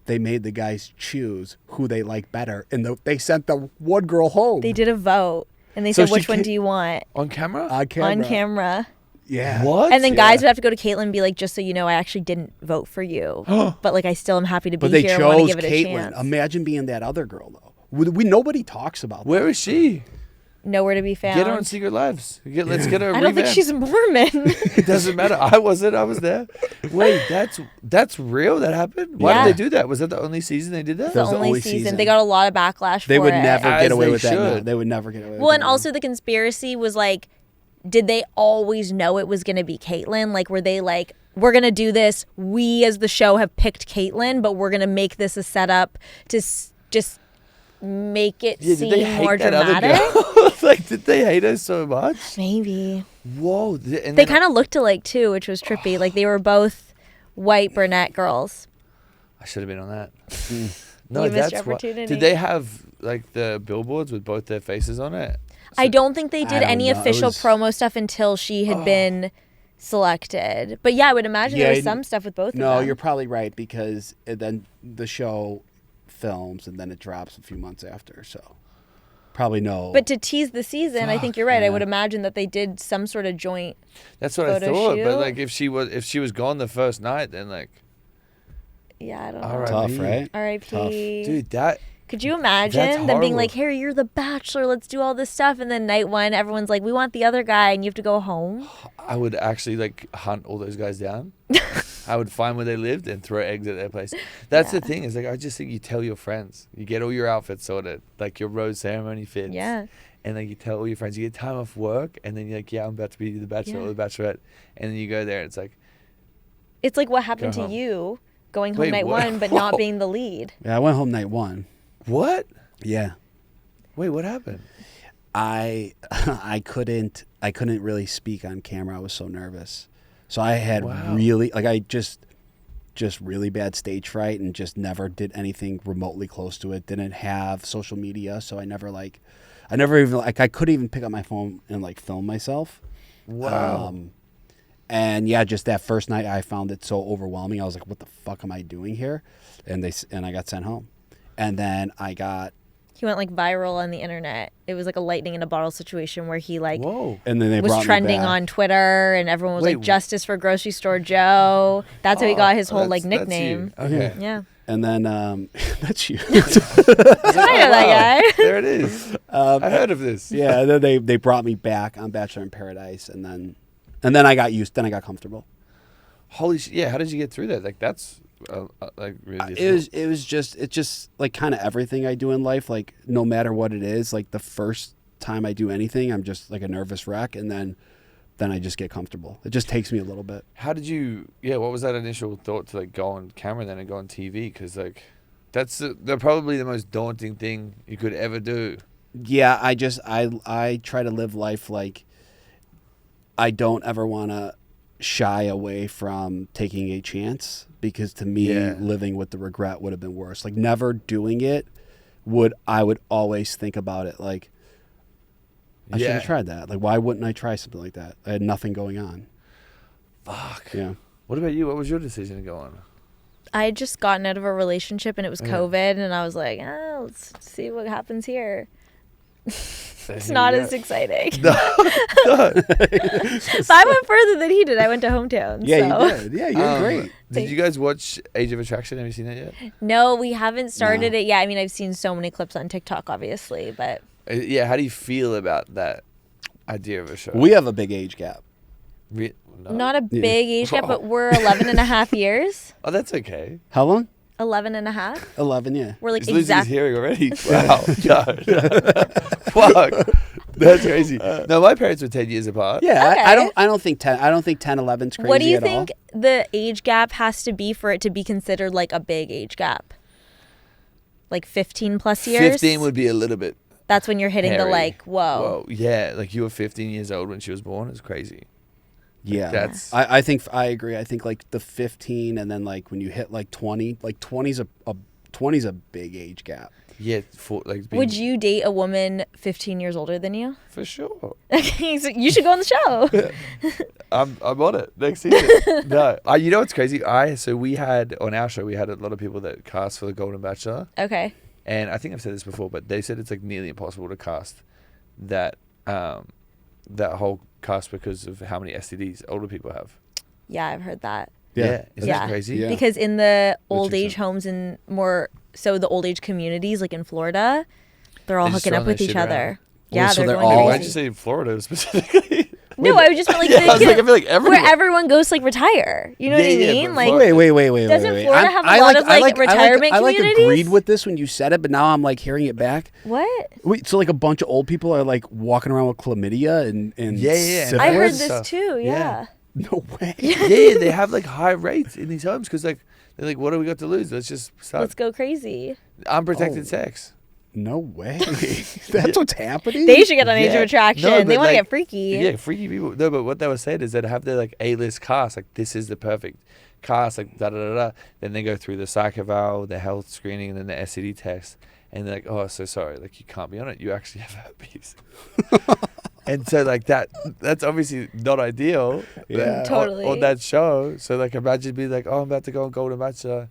[SPEAKER 3] they made the guys choose who they like better, and they sent the one girl home.
[SPEAKER 2] They did a vote, and they
[SPEAKER 3] So
[SPEAKER 2] said, which
[SPEAKER 3] she
[SPEAKER 2] one
[SPEAKER 3] ca-
[SPEAKER 2] do you want?
[SPEAKER 1] On camera?
[SPEAKER 3] on camera.
[SPEAKER 2] On camera.
[SPEAKER 3] Yeah.
[SPEAKER 1] What?
[SPEAKER 2] And then guys
[SPEAKER 3] Yeah.
[SPEAKER 2] would have to go to Caitlyn and be like, just so you know, I actually didn't vote for you. But like, I still am happy to be
[SPEAKER 3] But they
[SPEAKER 2] here and want to
[SPEAKER 3] chose
[SPEAKER 2] give it a
[SPEAKER 3] Caitlyn.
[SPEAKER 2] chance.
[SPEAKER 3] Imagine being that other girl though. Nobody talks about that.
[SPEAKER 1] Where is she?
[SPEAKER 2] Nowhere to be found.
[SPEAKER 1] Get her on Secret Lives. Let's get her.
[SPEAKER 2] I don't think
[SPEAKER 1] revamped.
[SPEAKER 2] she's a Mormon.
[SPEAKER 1] It doesn't matter. I wasn't. I was there. Wait, that's real. That happened. Why
[SPEAKER 2] Yeah.
[SPEAKER 1] did they do that? Was that the only season they did that?
[SPEAKER 2] the
[SPEAKER 3] was the
[SPEAKER 2] only
[SPEAKER 3] only
[SPEAKER 2] season.
[SPEAKER 3] season.
[SPEAKER 2] They got a lot of backlash
[SPEAKER 3] They
[SPEAKER 2] for
[SPEAKER 3] would
[SPEAKER 2] it.
[SPEAKER 3] never
[SPEAKER 1] As
[SPEAKER 3] get away
[SPEAKER 1] they
[SPEAKER 3] with that. now.
[SPEAKER 1] should.
[SPEAKER 3] They would never get away with
[SPEAKER 2] Well,
[SPEAKER 3] that.
[SPEAKER 2] and
[SPEAKER 3] now.
[SPEAKER 2] also the conspiracy was like, did they always know it was going to be Caitlyn? Like, were they like, we're going to do this. We as the show have picked Caitlyn, but we're going to make this a setup to just make it
[SPEAKER 1] Yeah, did they
[SPEAKER 2] seem
[SPEAKER 1] hate
[SPEAKER 2] more
[SPEAKER 1] that other
[SPEAKER 2] dramatic?
[SPEAKER 1] girl? Like, did they hate her so much?
[SPEAKER 2] Maybe.
[SPEAKER 1] Whoa. And
[SPEAKER 2] They kind of looked alike too, which was trippy. Like, they were both white brunette girls.
[SPEAKER 1] I should have been on that.
[SPEAKER 2] You missed your
[SPEAKER 1] why-
[SPEAKER 2] opportunity.
[SPEAKER 1] Did they have like the billboards with both their faces on it?
[SPEAKER 2] I don't think they did
[SPEAKER 3] don't
[SPEAKER 2] any
[SPEAKER 3] know. It
[SPEAKER 2] official
[SPEAKER 3] was-
[SPEAKER 2] promo stuff until she had been selected. But yeah, I would imagine there was some stuff with both of
[SPEAKER 3] No,
[SPEAKER 2] them.
[SPEAKER 3] you're probably right because then the show films and then it drops a few months after. So probably no.
[SPEAKER 2] But to tease the season, I think you're right. I
[SPEAKER 3] yeah.
[SPEAKER 2] would imagine that they did some sort of joint.
[SPEAKER 1] That's what
[SPEAKER 2] Photo
[SPEAKER 1] I thought.
[SPEAKER 2] shoot?
[SPEAKER 1] But like, if she was gone the first night, then like,
[SPEAKER 2] Yeah, I don't know.
[SPEAKER 1] all right,
[SPEAKER 3] tough, right?
[SPEAKER 2] R.I.P.
[SPEAKER 1] dude, that
[SPEAKER 2] Could you imagine them being like,
[SPEAKER 1] horrible.
[SPEAKER 2] Harry, you're the Bachelor, let's do all this stuff, and then night 1, everyone's like, we want the other guy, and you have to go home?
[SPEAKER 1] I would actually like hunt all those guys down. I would find where they lived and throw eggs at their place. That's the thing is like, I just think you tell your friends, you get all your outfits sorted, like your rose ceremony fits.
[SPEAKER 2] Yeah.
[SPEAKER 1] And like you tell all your friends, you get time off work, and then you're like, yeah, I'm about to be the Bachelor or the Bachelorette, and then you go there, and it's like,
[SPEAKER 2] It's like what happened
[SPEAKER 1] Go
[SPEAKER 2] to
[SPEAKER 1] home.
[SPEAKER 2] you going home
[SPEAKER 1] Wait,
[SPEAKER 2] night
[SPEAKER 1] what?
[SPEAKER 2] 1, but not
[SPEAKER 1] Whoa.
[SPEAKER 2] being the lead.
[SPEAKER 3] Yeah, I went home night 1.
[SPEAKER 1] what?
[SPEAKER 3] Yeah.
[SPEAKER 1] Wait, what happened?
[SPEAKER 3] I couldn't really speak on camera. I was so nervous. So I had really I just really bad stage fright and just never did anything remotely close to it. Didn't have social media, so I never even I couldn't even pick up my phone and like film myself.
[SPEAKER 1] Wow.
[SPEAKER 3] And yeah, just that first night I found it so overwhelming. I was like, what the fuck am I doing here? And I got sent home. And then
[SPEAKER 2] He went like viral on the internet. It was like a lightning in a bottle situation where he like
[SPEAKER 1] Whoa.
[SPEAKER 3] and then they
[SPEAKER 2] was
[SPEAKER 3] brought me
[SPEAKER 2] trending
[SPEAKER 3] back.
[SPEAKER 2] on Twitter, and everyone was
[SPEAKER 1] Wait,
[SPEAKER 2] like, "Justice for Grocery Store Joe." That's how he got his whole
[SPEAKER 1] That's-
[SPEAKER 2] like
[SPEAKER 1] that's
[SPEAKER 2] nickname.
[SPEAKER 1] you. Okay.
[SPEAKER 2] Yeah,
[SPEAKER 3] And then that's you.
[SPEAKER 2] I know that guy.
[SPEAKER 1] There it is. I heard of this.
[SPEAKER 3] Yeah, and then they brought me back on Bachelor in Paradise, and then I got used. Then I got comfortable.
[SPEAKER 1] Holy shit. Yeah. How did you get through that? Like, that's like really difficult.
[SPEAKER 3] It's just like kind of everything I do in life. Like no matter what it is, like the first time I do anything, I'm just like a nervous wreck, and then I just get comfortable. It just takes me a little bit.
[SPEAKER 1] How did you, what was that initial thought to like go on camera then and go on TV? Because like, that's they're probably the most daunting thing you could ever do.
[SPEAKER 3] Yeah, I try to live life like I don't ever want to shy away from taking a chance, because to me living with the regret would have been worse. Like never doing it I would always think about it like I should have tried that. Like why wouldn't I try something like that? I had nothing going on.
[SPEAKER 1] Fuck.
[SPEAKER 3] Yeah.
[SPEAKER 1] What about you? What was your decision to go on?
[SPEAKER 2] I had just gotten out of a relationship, and it was COVID, and I was like, let's see what happens here. It's not as exciting.
[SPEAKER 1] No.
[SPEAKER 2] But I went further than he did. I went to hometown.
[SPEAKER 3] Yeah,
[SPEAKER 2] so.
[SPEAKER 3] you did. Yeah, you're great.
[SPEAKER 1] Did you guys watch Age of Attraction? Have you seen that yet?
[SPEAKER 2] No, we haven't started it yet. I mean, I've seen so many clips on TikTok, obviously, but
[SPEAKER 1] Yeah, how do you feel about that idea of a show?
[SPEAKER 3] We have a big age gap.
[SPEAKER 1] No.
[SPEAKER 2] not a big age gap, but we're 11 and a half years.
[SPEAKER 1] Oh, that's okay.
[SPEAKER 3] How long?
[SPEAKER 2] 11 and a half.
[SPEAKER 3] 11, yeah.
[SPEAKER 2] We're like
[SPEAKER 1] He's losing his
[SPEAKER 2] exactly.
[SPEAKER 1] hearing already. Wow. Fuck. That's crazy. No, my parents were 10 years apart.
[SPEAKER 3] Yeah,
[SPEAKER 2] Okay.
[SPEAKER 3] I don't think 10. I don't think 10, 11's crazy.
[SPEAKER 2] What do you
[SPEAKER 3] at
[SPEAKER 2] think
[SPEAKER 3] all.
[SPEAKER 2] the age gap has to be for it to be considered like a big age gap? Like 15 plus years?
[SPEAKER 1] 15 would be a little bit.
[SPEAKER 2] That's when you're hitting the
[SPEAKER 1] hairy.
[SPEAKER 2] like, whoa.
[SPEAKER 1] Yeah, like you were 15 years old when she was born. It's crazy.
[SPEAKER 3] Yeah,
[SPEAKER 1] That's-
[SPEAKER 3] I think I agree. I think like the 15, and then like when you hit like 20, like 20's a big age gap.
[SPEAKER 1] Yeah, like being,
[SPEAKER 2] Would you date a woman 15 years older than you?
[SPEAKER 1] for sure.
[SPEAKER 2] Okay, so you should go on the show.
[SPEAKER 1] I'm on it next season. No, you know what's crazy? We had on our show, we had a lot of people that cast for the Golden Bachelor,
[SPEAKER 2] Okay.
[SPEAKER 1] and I think I've said this before, but they said it's like nearly impossible to cast that that whole cast because of how many STDs older people have.
[SPEAKER 2] Yeah, I've heard that.
[SPEAKER 1] Yeah, isn't
[SPEAKER 2] Yeah.
[SPEAKER 1] that crazy?
[SPEAKER 3] Yeah.
[SPEAKER 2] Because in the old
[SPEAKER 3] Richardson.
[SPEAKER 2] age homes and the old age communities, like in Florida, they're all
[SPEAKER 1] They're just
[SPEAKER 2] hooking up
[SPEAKER 1] throwing
[SPEAKER 2] with
[SPEAKER 1] that
[SPEAKER 2] each
[SPEAKER 1] shit
[SPEAKER 2] other.
[SPEAKER 1] around.
[SPEAKER 2] Yeah,
[SPEAKER 3] so
[SPEAKER 2] they're
[SPEAKER 3] they're
[SPEAKER 2] going
[SPEAKER 3] all-
[SPEAKER 1] Why'd you
[SPEAKER 2] crazy.
[SPEAKER 1] say Florida specifically?
[SPEAKER 2] No, I was just like,
[SPEAKER 1] Yeah, I was like, I feel like everyone.
[SPEAKER 2] where everyone goes to like retire. You know what I
[SPEAKER 1] Yeah,
[SPEAKER 2] mean?
[SPEAKER 1] but
[SPEAKER 2] Like,
[SPEAKER 3] Wait.
[SPEAKER 2] Doesn't
[SPEAKER 3] wait.
[SPEAKER 2] Florida have a lot of, like, retirement
[SPEAKER 3] I
[SPEAKER 2] communities?
[SPEAKER 3] agreed with this when you said it, but now I'm like hearing it back.
[SPEAKER 2] what?
[SPEAKER 3] Wait, so like a bunch of old people are like walking around with chlamydia and
[SPEAKER 1] Yeah.
[SPEAKER 3] syphilis?
[SPEAKER 2] I heard
[SPEAKER 1] Syphilis
[SPEAKER 2] this
[SPEAKER 1] stuff.
[SPEAKER 2] too. Yeah.
[SPEAKER 3] No way.
[SPEAKER 1] Yeah, they have like high rates in these homes because like they're like, what do we got to lose? Let's just start
[SPEAKER 2] Let's go crazy.
[SPEAKER 1] unprotected
[SPEAKER 3] Oh.
[SPEAKER 1] sex.
[SPEAKER 3] No way. That's what's happening.
[SPEAKER 2] They should get on Age
[SPEAKER 1] Yeah.
[SPEAKER 2] of Attraction.
[SPEAKER 1] No,
[SPEAKER 2] they
[SPEAKER 1] but,
[SPEAKER 2] want to
[SPEAKER 1] like,
[SPEAKER 2] get freaky.
[SPEAKER 1] Yeah, freaky people. No, but what they were saying is that have their like A-list cast, like this is the perfect cast, like da da da da. Then they go through the psych eval, the health screening, and then the STD test, and they're like, oh, so sorry, like you can't be on it. You actually have herpes. And so like that's obviously not ideal.
[SPEAKER 3] Yeah.
[SPEAKER 2] Totally.
[SPEAKER 1] On that show, so like imagine being like, oh, I'm about to go on Golden Bachelor.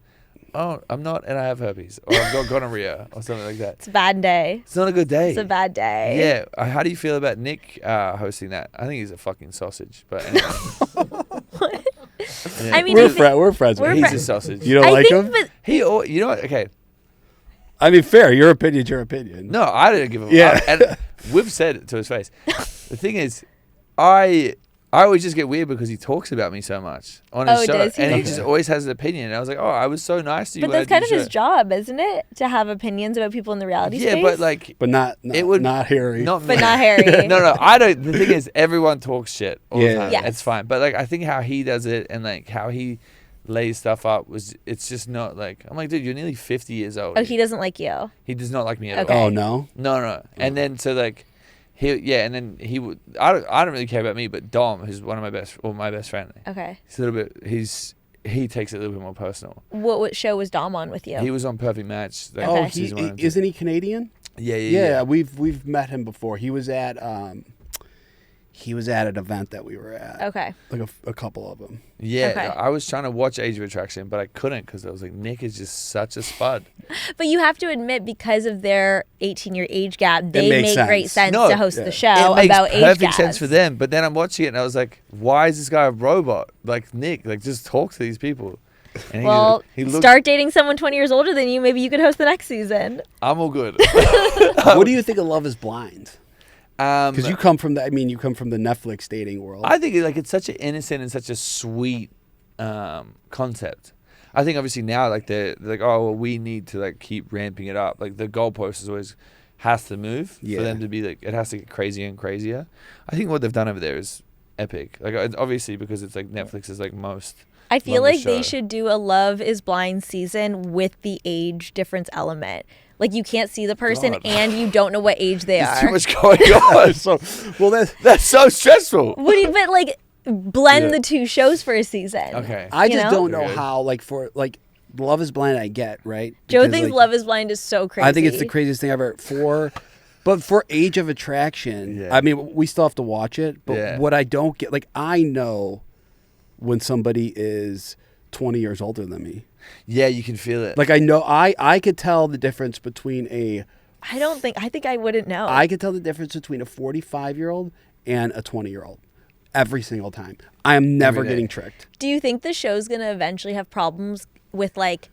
[SPEAKER 1] Oh, I'm not, and I have herpes, or I've got gonorrhea, or something like that.
[SPEAKER 2] It's a bad day.
[SPEAKER 1] It's not a good day.
[SPEAKER 2] It's a bad day.
[SPEAKER 1] Yeah. How do you feel about Nick hosting that? I think he's a fucking sausage. But anyway. Yeah.
[SPEAKER 2] I mean,
[SPEAKER 3] We're,
[SPEAKER 2] I think-
[SPEAKER 3] we're friends.
[SPEAKER 2] we're
[SPEAKER 3] with
[SPEAKER 1] he's
[SPEAKER 3] him.
[SPEAKER 1] a sausage.
[SPEAKER 3] You don't
[SPEAKER 2] I
[SPEAKER 3] like
[SPEAKER 2] think,
[SPEAKER 3] him?
[SPEAKER 2] but
[SPEAKER 1] You know what? Okay.
[SPEAKER 3] I mean, fair. Your opinion's your opinion.
[SPEAKER 1] No, I didn't give a
[SPEAKER 3] Yeah.
[SPEAKER 1] And we've said it to his face. The thing is, I always just get weird because he talks about me so much on his
[SPEAKER 2] Oh,
[SPEAKER 1] show.
[SPEAKER 2] does he?
[SPEAKER 1] And he
[SPEAKER 3] Okay.
[SPEAKER 1] just always has an opinion. And I was like, oh, I was so nice to you.
[SPEAKER 2] but
[SPEAKER 1] when I
[SPEAKER 2] that's kind
[SPEAKER 1] did
[SPEAKER 2] of
[SPEAKER 1] the
[SPEAKER 2] his
[SPEAKER 1] show.
[SPEAKER 2] job, isn't it? To have opinions about people in the reality
[SPEAKER 1] Yeah,
[SPEAKER 2] space.
[SPEAKER 1] but like,
[SPEAKER 3] But not
[SPEAKER 1] It would-
[SPEAKER 3] not Harry.
[SPEAKER 1] not
[SPEAKER 2] But
[SPEAKER 1] me.
[SPEAKER 2] not Harry.
[SPEAKER 1] No, I don't. The thing is, everyone talks shit all
[SPEAKER 3] Yeah.
[SPEAKER 1] the time.
[SPEAKER 2] Yes.
[SPEAKER 1] It's fine. But like, I think how he does it and like how he lays stuff up it's just not like, I'm like, dude, you're nearly 50 years old.
[SPEAKER 2] Oh, he doesn't like you.
[SPEAKER 1] He does not like me at
[SPEAKER 2] Okay.
[SPEAKER 1] all.
[SPEAKER 3] Oh no.
[SPEAKER 1] No. And then so like and then he would. I don't really care about me, but Dom, who's one of my best friend,
[SPEAKER 2] Okay.
[SPEAKER 1] he's a little bit. He takes it a little bit more personal.
[SPEAKER 2] What show was Dom on with you?
[SPEAKER 1] He was on Perfect Match. Like,
[SPEAKER 2] Okay.
[SPEAKER 3] Oh,
[SPEAKER 1] season 1 and 2.
[SPEAKER 3] isn't he Canadian?
[SPEAKER 1] Yeah.
[SPEAKER 3] Yeah, we've met him before. He was at an event that we were at.
[SPEAKER 2] Okay.
[SPEAKER 3] Like a couple of them.
[SPEAKER 1] Yeah,
[SPEAKER 2] Okay.
[SPEAKER 1] I was trying to watch Age of Attraction, but I couldn't because I was like, Nick is just such a spud.
[SPEAKER 2] But you have to admit, because of their 18-year age gap, they
[SPEAKER 3] makes
[SPEAKER 2] make great
[SPEAKER 3] sense.
[SPEAKER 2] sense
[SPEAKER 1] No,
[SPEAKER 2] to host
[SPEAKER 3] yeah.
[SPEAKER 2] the show
[SPEAKER 1] It makes
[SPEAKER 2] about age
[SPEAKER 1] perfect
[SPEAKER 2] gaps.
[SPEAKER 1] sense for them. But then I'm watching it and I was like, why is this guy a robot? Like Nick, like just talk to these people. And
[SPEAKER 2] Well,
[SPEAKER 1] he looked,
[SPEAKER 2] start dating someone 20 years older than you. Maybe you could host the next season.
[SPEAKER 1] I'm all good.
[SPEAKER 3] What do you think of Love Is Blind?
[SPEAKER 1] Because
[SPEAKER 3] Because you come from the Netflix dating world.
[SPEAKER 1] I think like it's such an innocent and such a sweet concept. I think obviously now like they're like, oh well, we need to like keep ramping it up. Like the goalpost is always has to move
[SPEAKER 3] Yeah.
[SPEAKER 1] for them to be like, it has to get crazier and crazier. I think what they've done over there is epic. Like obviously because it's like Netflix is like most.
[SPEAKER 2] I feel
[SPEAKER 1] Longest
[SPEAKER 2] like they
[SPEAKER 1] show.
[SPEAKER 2] should do a Love Is Blind season with the age difference element. Like you can't see the person
[SPEAKER 1] God.
[SPEAKER 2] and you don't know what age they
[SPEAKER 1] There's
[SPEAKER 2] are.
[SPEAKER 1] too much going on.
[SPEAKER 3] so, well,
[SPEAKER 1] That's so stressful.
[SPEAKER 2] What do you, but like blend
[SPEAKER 1] Yeah.
[SPEAKER 2] the two shows for a season.
[SPEAKER 1] Okay.
[SPEAKER 3] I
[SPEAKER 2] You
[SPEAKER 3] just
[SPEAKER 2] know?
[SPEAKER 3] don't know
[SPEAKER 1] Okay.
[SPEAKER 3] how, like, for, like, Love Is Blind, I get, right?
[SPEAKER 2] Joe
[SPEAKER 3] Because,
[SPEAKER 2] thinks
[SPEAKER 3] like,
[SPEAKER 2] Love Is Blind is so crazy.
[SPEAKER 3] I think it's the craziest thing ever. But for Age of Attraction,
[SPEAKER 1] Yeah.
[SPEAKER 3] I mean, we still have to watch it. But
[SPEAKER 1] Yeah.
[SPEAKER 3] what I don't get, like, I know when somebody is 20 years older than me.
[SPEAKER 1] Yeah, you can feel it.
[SPEAKER 3] Like, I know, I could tell the difference between a
[SPEAKER 2] I think I wouldn't know.
[SPEAKER 3] I could tell the difference between a 45-year-old and a 20-year-old every single time. I am never
[SPEAKER 1] Every day.
[SPEAKER 3] getting tricked.
[SPEAKER 2] Do you think the show's going to eventually have problems with like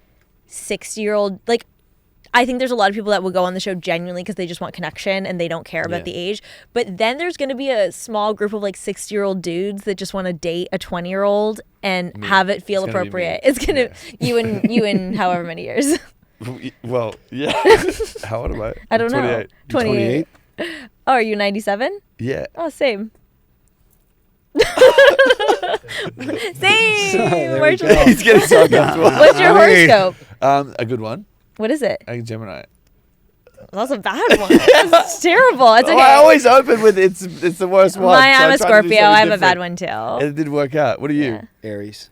[SPEAKER 2] 60-year-old? Like, I think there's a lot of people that will go on the show genuinely because they just want connection and they don't care about the age. But then there's going to be a small group of like 60-year-old dudes that just want to date a 20-year-old and have it feel
[SPEAKER 1] It's gonna be
[SPEAKER 2] appropriate.
[SPEAKER 1] me.
[SPEAKER 2] It's going to you in however many years.
[SPEAKER 1] Well, yeah. How old am I?
[SPEAKER 2] I don't know.
[SPEAKER 3] 28?
[SPEAKER 2] Oh, are you 97?
[SPEAKER 1] Yeah.
[SPEAKER 2] Oh, same. Same.
[SPEAKER 3] There
[SPEAKER 2] Where's
[SPEAKER 3] we
[SPEAKER 2] your-
[SPEAKER 3] go.
[SPEAKER 1] He's getting so uncomfortable.
[SPEAKER 2] What's your horoscope?
[SPEAKER 1] A good one.
[SPEAKER 2] What is it?
[SPEAKER 1] A Gemini.
[SPEAKER 2] That's a bad one. That's terrible. It's okay.
[SPEAKER 1] Oh, I always open with it's the worst one.
[SPEAKER 2] I'm a
[SPEAKER 1] so I tried to do
[SPEAKER 2] Scorpio. I have
[SPEAKER 1] something
[SPEAKER 2] a bad
[SPEAKER 1] different.
[SPEAKER 2] one too.
[SPEAKER 1] And it didn't work out. What are you?
[SPEAKER 2] Yeah.
[SPEAKER 3] Aries.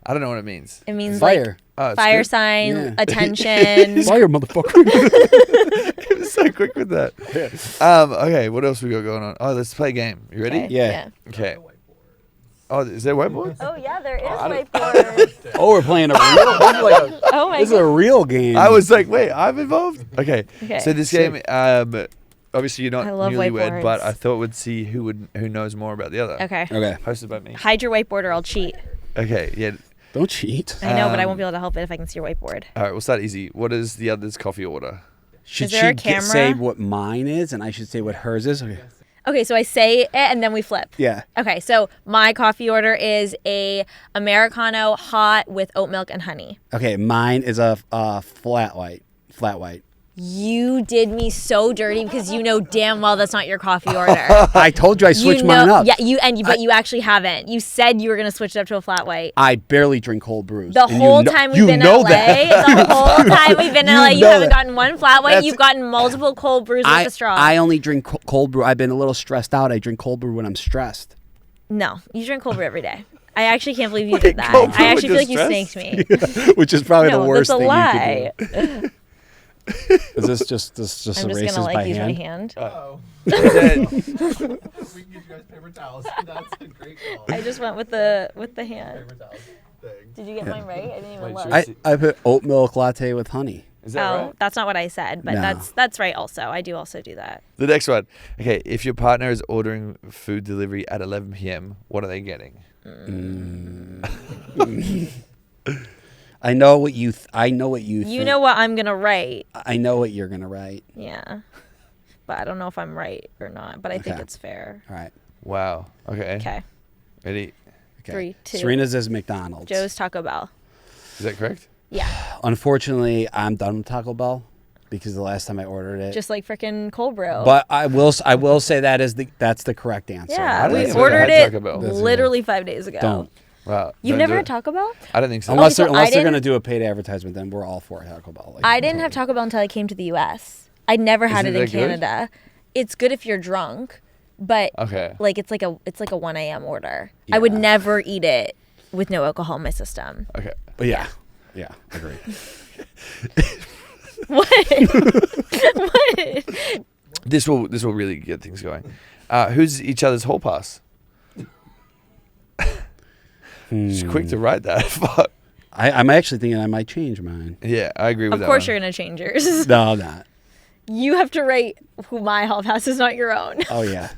[SPEAKER 1] I don't know what it means.
[SPEAKER 2] It means
[SPEAKER 3] Fire.
[SPEAKER 2] like
[SPEAKER 1] Oh, it's
[SPEAKER 2] fire
[SPEAKER 1] good.
[SPEAKER 2] sign,
[SPEAKER 3] Yeah.
[SPEAKER 2] attention.
[SPEAKER 3] Fire, motherfucker.
[SPEAKER 1] It was so quick with that. Okay, what else we got going on? Oh, let's play a game. You ready?
[SPEAKER 2] Okay,
[SPEAKER 3] Yeah.
[SPEAKER 1] Okay. Oh, is there a whiteboard?
[SPEAKER 2] Oh yeah, there is
[SPEAKER 1] I don't-
[SPEAKER 2] whiteboard.
[SPEAKER 3] Oh, we're playing a real. This is, like
[SPEAKER 2] Oh my
[SPEAKER 3] this is a
[SPEAKER 2] god.
[SPEAKER 3] real game.
[SPEAKER 1] I was like, wait, I'm involved? Okay.
[SPEAKER 2] Okay.
[SPEAKER 1] So this
[SPEAKER 3] Sick.
[SPEAKER 1] game, obviously you're not
[SPEAKER 2] I love
[SPEAKER 1] newlywed,
[SPEAKER 2] whiteboards.
[SPEAKER 1] but I thought we'd see who knows more about the other.
[SPEAKER 2] Okay.
[SPEAKER 3] Okay.
[SPEAKER 1] Hosted by me.
[SPEAKER 2] Hide your whiteboard or I'll cheat.
[SPEAKER 1] Okay, yeah.
[SPEAKER 3] Don't cheat.
[SPEAKER 2] I know, but I won't be able to help it if I can see your whiteboard.
[SPEAKER 1] All right, we'll start easy. What is the other's coffee order?
[SPEAKER 3] Should
[SPEAKER 2] there a
[SPEAKER 3] she
[SPEAKER 2] camera?
[SPEAKER 3] say what mine is, and I should say what hers is? Okay.
[SPEAKER 2] Okay, so I say it and then we flip.
[SPEAKER 3] Yeah.
[SPEAKER 2] Okay, so my coffee order is a Americano hot with oat milk and honey.
[SPEAKER 3] Okay. Mine is a flat white. Flat white.
[SPEAKER 2] You did me so dirty because you know damn well that's not your coffee order.
[SPEAKER 3] I told you I switched mine up.
[SPEAKER 2] Yeah, but you actually haven't. You said you were gonna switch it up to a flat white.
[SPEAKER 3] I barely drink cold brews.
[SPEAKER 2] The
[SPEAKER 3] and
[SPEAKER 2] whole time we've
[SPEAKER 3] you
[SPEAKER 2] been in
[SPEAKER 3] know
[SPEAKER 2] LA,
[SPEAKER 3] that.
[SPEAKER 2] the whole time we've been in
[SPEAKER 3] You
[SPEAKER 2] LA, you
[SPEAKER 3] know
[SPEAKER 2] haven't
[SPEAKER 3] that.
[SPEAKER 2] gotten one flat white.
[SPEAKER 3] That's-
[SPEAKER 2] You've gotten multiple cold brews with a straw.
[SPEAKER 3] I only drink cold brew. I've been a little stressed out. I drink cold brew when I'm stressed.
[SPEAKER 2] No, you drink cold brew every day. I actually can't believe you did that.
[SPEAKER 1] cold brew
[SPEAKER 2] I actually
[SPEAKER 1] when
[SPEAKER 2] feel
[SPEAKER 1] you're
[SPEAKER 2] like you snaked me.
[SPEAKER 3] Which is probably
[SPEAKER 2] No,
[SPEAKER 3] the worst
[SPEAKER 2] that's a
[SPEAKER 3] thing
[SPEAKER 2] lie.
[SPEAKER 3] you could do. Is this just
[SPEAKER 2] I'm just
[SPEAKER 3] erases
[SPEAKER 2] gonna
[SPEAKER 3] by
[SPEAKER 2] like use my
[SPEAKER 3] hand?
[SPEAKER 2] hand.
[SPEAKER 1] Oh.
[SPEAKER 5] We can give you guys paper towels. That's a great call.
[SPEAKER 2] I just went with the hand.
[SPEAKER 5] Paper towels thing.
[SPEAKER 2] Did you get mine right? I didn't even
[SPEAKER 1] Wait,
[SPEAKER 2] look.
[SPEAKER 1] should
[SPEAKER 3] I put oat milk latte with honey.
[SPEAKER 1] Is that
[SPEAKER 2] Oh,
[SPEAKER 1] right?
[SPEAKER 2] that's not what I said, but
[SPEAKER 3] No.
[SPEAKER 2] that's right. Also, I do also do that.
[SPEAKER 1] The next one. Okay, if your partner is ordering food delivery at 11 p.m., what are they getting?
[SPEAKER 3] I know what you. I know what you.
[SPEAKER 2] You
[SPEAKER 3] think.
[SPEAKER 2] know what I'm gonna write?
[SPEAKER 3] I know what you're gonna write.
[SPEAKER 2] Yeah, but I don't know if I'm right or not. But I think
[SPEAKER 3] Okay.
[SPEAKER 2] it's fair.
[SPEAKER 3] All right.
[SPEAKER 1] Wow. Okay.
[SPEAKER 2] Okay,
[SPEAKER 1] Ready?
[SPEAKER 3] Okay.
[SPEAKER 2] 3, 2.
[SPEAKER 3] Serena's is McDonald's.
[SPEAKER 2] Joe's Taco Bell.
[SPEAKER 1] Is that correct?
[SPEAKER 2] Yeah,
[SPEAKER 3] Unfortunately, I'm done with Taco Bell because the last time I ordered it.
[SPEAKER 2] just like freaking cold brew.
[SPEAKER 3] But I will say that's the correct answer.
[SPEAKER 2] yeah,
[SPEAKER 1] don't
[SPEAKER 2] we
[SPEAKER 1] think I've
[SPEAKER 2] ordered
[SPEAKER 1] had
[SPEAKER 2] it
[SPEAKER 1] Taco Bell.
[SPEAKER 2] literally 5 days ago.
[SPEAKER 3] Don't.
[SPEAKER 1] Wow.
[SPEAKER 2] You've
[SPEAKER 1] Don't
[SPEAKER 2] never
[SPEAKER 1] do
[SPEAKER 2] had
[SPEAKER 1] it.
[SPEAKER 2] Taco Bell?
[SPEAKER 1] I don't think so.
[SPEAKER 3] Unless
[SPEAKER 2] so
[SPEAKER 3] they're,
[SPEAKER 2] I
[SPEAKER 3] unless they're
[SPEAKER 2] didn't-
[SPEAKER 3] gonna do a paid advertisement, then we're all for Taco Bell. Like,
[SPEAKER 2] I didn't have Taco Bell until I came to the U.S. I'd never had
[SPEAKER 1] Isn't
[SPEAKER 2] it in
[SPEAKER 1] that good?
[SPEAKER 2] Canada. It's good if you're drunk, but
[SPEAKER 1] Okay.
[SPEAKER 2] like it's like a 1 a.m. order. I would
[SPEAKER 3] Yeah.
[SPEAKER 2] never eat it with no alcohol in my system.
[SPEAKER 1] Okay.
[SPEAKER 3] But yeah, agree.
[SPEAKER 2] What? What?
[SPEAKER 1] This will really get things going. Who's each other's hall pass? She's quick to write that. Fuck.
[SPEAKER 3] I'm actually thinking I might change mine.
[SPEAKER 1] Yeah, I agree with
[SPEAKER 2] Of
[SPEAKER 1] that.
[SPEAKER 2] course
[SPEAKER 1] one.
[SPEAKER 2] you're gonna change yours.
[SPEAKER 3] No, I'm not.
[SPEAKER 2] You have to rate who my hall pass is, not your own.
[SPEAKER 3] Oh yeah.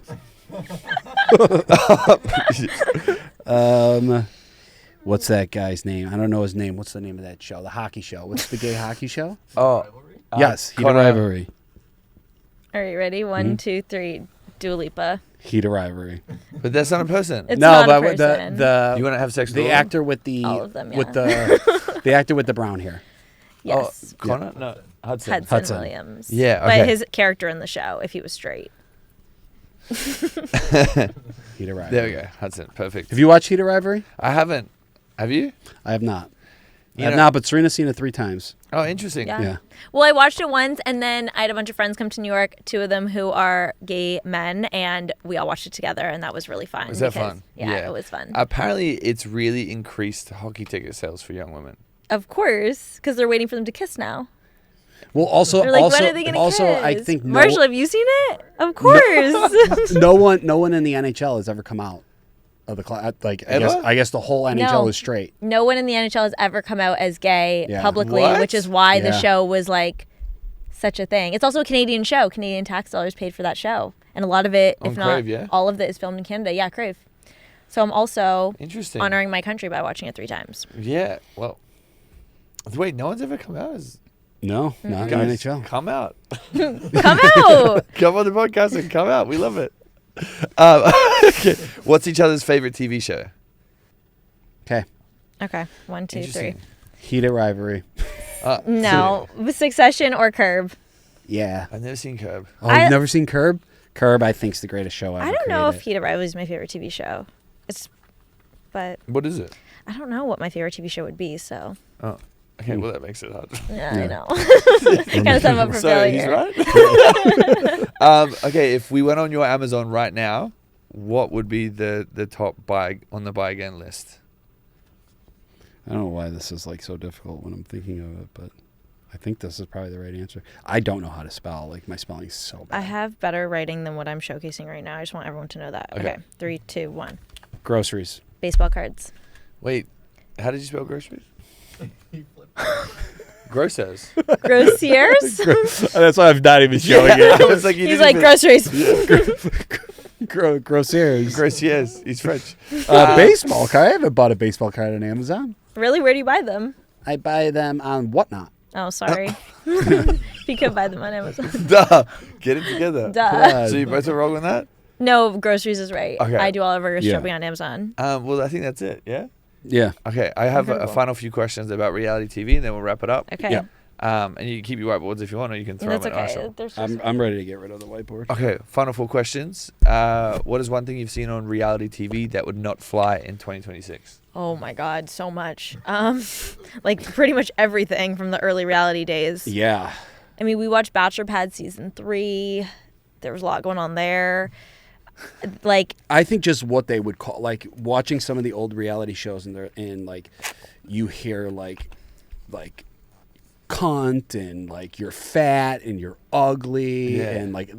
[SPEAKER 3] What's that guy's name? I don't know his name. What's the name of that show? The hockey show. What's the gay hockey show?
[SPEAKER 1] Oh.
[SPEAKER 3] Yes, Heat of
[SPEAKER 1] Connor-
[SPEAKER 3] Rivalry.
[SPEAKER 2] All right, ready? 1, 2, 3. Dua Lipa.
[SPEAKER 3] Heat of Rivalry.
[SPEAKER 1] But that's not a person.
[SPEAKER 2] It's
[SPEAKER 3] No,
[SPEAKER 2] not
[SPEAKER 3] but
[SPEAKER 2] a person.
[SPEAKER 3] the
[SPEAKER 1] You want to have sex with
[SPEAKER 3] the
[SPEAKER 1] all of them?
[SPEAKER 3] actor with the
[SPEAKER 2] All of them,
[SPEAKER 3] with
[SPEAKER 2] yeah.
[SPEAKER 3] the actor with the brown hair.
[SPEAKER 2] Yes.
[SPEAKER 1] Oh, Connor? No. Hudson.
[SPEAKER 2] Hudson Williams.
[SPEAKER 1] Yeah,
[SPEAKER 2] But
[SPEAKER 1] okay.
[SPEAKER 2] his character in the show, if he was straight.
[SPEAKER 3] Heat of Rivalry.
[SPEAKER 1] There we go. Hudson. Perfect.
[SPEAKER 3] Have you watched Heat of Rivalry?
[SPEAKER 1] I haven't. Have you?
[SPEAKER 3] I have not. I
[SPEAKER 1] You
[SPEAKER 3] have
[SPEAKER 1] know-
[SPEAKER 3] not, but Serena's seen it 3 times.
[SPEAKER 1] Oh, interesting.
[SPEAKER 2] Yeah.
[SPEAKER 3] Yeah.
[SPEAKER 2] Well, I watched it once, and then I had a bunch of friends come to New York, 2 of them who are gay men, and we all watched it together, and that was really fun.
[SPEAKER 1] Was that
[SPEAKER 2] because-
[SPEAKER 1] fun?
[SPEAKER 2] Yeah, it was fun.
[SPEAKER 1] Apparently, it's really increased hockey ticket sales for young women.
[SPEAKER 2] Of course, because they're waiting for them to kiss now.
[SPEAKER 3] Well, also,
[SPEAKER 2] They're like,
[SPEAKER 3] also,
[SPEAKER 2] when are they going to
[SPEAKER 3] also,
[SPEAKER 2] kiss?
[SPEAKER 3] I think
[SPEAKER 2] Marshall, have you seen it? Of course.
[SPEAKER 3] no one in the NHL has ever come out of the class. Like,
[SPEAKER 1] Ever?
[SPEAKER 3] I guess the whole NHL
[SPEAKER 2] No.
[SPEAKER 3] is straight.
[SPEAKER 2] No one in the NHL has ever come out as gay
[SPEAKER 3] Yeah.
[SPEAKER 2] publicly,
[SPEAKER 1] What?
[SPEAKER 2] which is why the
[SPEAKER 3] Yeah.
[SPEAKER 2] show was like such a thing. It's also a Canadian show. Canadian tax dollars paid for that show. And a lot of it,
[SPEAKER 1] On
[SPEAKER 2] if not
[SPEAKER 1] Crave, yeah?
[SPEAKER 2] all of it, is filmed in Canada. Yeah, Crave. So I'm also
[SPEAKER 1] Interesting.
[SPEAKER 2] honoring my country by watching it 3 times.
[SPEAKER 1] Yeah. Well, wait, no one's ever come out as
[SPEAKER 3] No, not in
[SPEAKER 1] guys.
[SPEAKER 3] NHL.
[SPEAKER 1] Come out.
[SPEAKER 2] Come out!
[SPEAKER 1] Come on the podcast and come out. We love it. Okay. What's each other's favorite TV show?
[SPEAKER 3] Okay.
[SPEAKER 2] Okay, 1, 2, 3.
[SPEAKER 1] Interesting.
[SPEAKER 3] Heated rivalry.
[SPEAKER 2] No, Succession or Curb.
[SPEAKER 3] Yeah.
[SPEAKER 1] I've never seen Curb.
[SPEAKER 3] Oh, you've never seen Curb? Curb, I think, is the greatest show ever
[SPEAKER 2] I don't know if
[SPEAKER 3] created.
[SPEAKER 2] Heated Rivalry is my favorite TV show. But
[SPEAKER 1] What is it?
[SPEAKER 2] I don't know what my favorite TV show would be, so
[SPEAKER 1] Oh. Okay, well, that makes it hard.
[SPEAKER 2] yeah,
[SPEAKER 3] Yeah.
[SPEAKER 2] I know. Kind of set him up for
[SPEAKER 1] So
[SPEAKER 2] failure.
[SPEAKER 1] he's right. Okay, if we went on your Amazon right now, what would be the top buy on the buy again list?
[SPEAKER 3] I don't know why this is like so difficult when I'm thinking of it, but I think this is probably the right answer. I don't know how to spell. Like, my spelling is so bad.
[SPEAKER 2] I have better writing than what I'm showcasing right now. I just want everyone to know that.
[SPEAKER 1] Okay.
[SPEAKER 2] Okay, 3, 2, 1.
[SPEAKER 3] Groceries.
[SPEAKER 2] Baseball cards.
[SPEAKER 1] Wait, how did you spell groceries? Grocers.
[SPEAKER 2] Grossiers?
[SPEAKER 3] That's why I'm not even showing
[SPEAKER 1] I was like, you
[SPEAKER 2] He's
[SPEAKER 1] didn't
[SPEAKER 2] like,
[SPEAKER 1] even-
[SPEAKER 2] groceries.
[SPEAKER 3] Grossiers.
[SPEAKER 1] Grossiers. He's French.
[SPEAKER 3] Baseball card. I haven't bought a baseball card on Amazon.
[SPEAKER 2] Really? Where do you buy them?
[SPEAKER 3] I buy them on Whatnot.
[SPEAKER 2] Oh, sorry. You could buy them on Amazon.
[SPEAKER 1] Duh. Get it together.
[SPEAKER 2] Duh.
[SPEAKER 1] So you both are wrong on that?
[SPEAKER 2] No, groceries is right.
[SPEAKER 1] Okay.
[SPEAKER 2] I do all of our
[SPEAKER 3] Yeah.
[SPEAKER 2] shopping on Amazon.
[SPEAKER 1] Well, I think that's it. Yeah.
[SPEAKER 3] Yeah.
[SPEAKER 1] Okay. I have a
[SPEAKER 2] Incredible.
[SPEAKER 1] final few questions about reality TV, and then we'll wrap it up.
[SPEAKER 2] Okay.
[SPEAKER 3] Yeah.
[SPEAKER 1] And you can keep your whiteboards if you want, or you can throw
[SPEAKER 2] That's
[SPEAKER 1] them at
[SPEAKER 2] okay.
[SPEAKER 1] Arsenal.
[SPEAKER 2] There's just,
[SPEAKER 3] I'm ready to get rid of the whiteboard.
[SPEAKER 1] Okay. Final 4 questions. What is one thing you've seen on reality TV that would not fly in 2026?
[SPEAKER 2] oh my God, so much. Like pretty much everything from the early reality days.
[SPEAKER 3] Yeah.
[SPEAKER 2] I mean, we watched Bachelor Pad season 3. There was a lot going on there. Like,
[SPEAKER 3] I think just what they would call, like, watching some of the old reality shows and like you hear like cunt and like you're fat and you're ugly
[SPEAKER 1] Yeah.
[SPEAKER 3] and like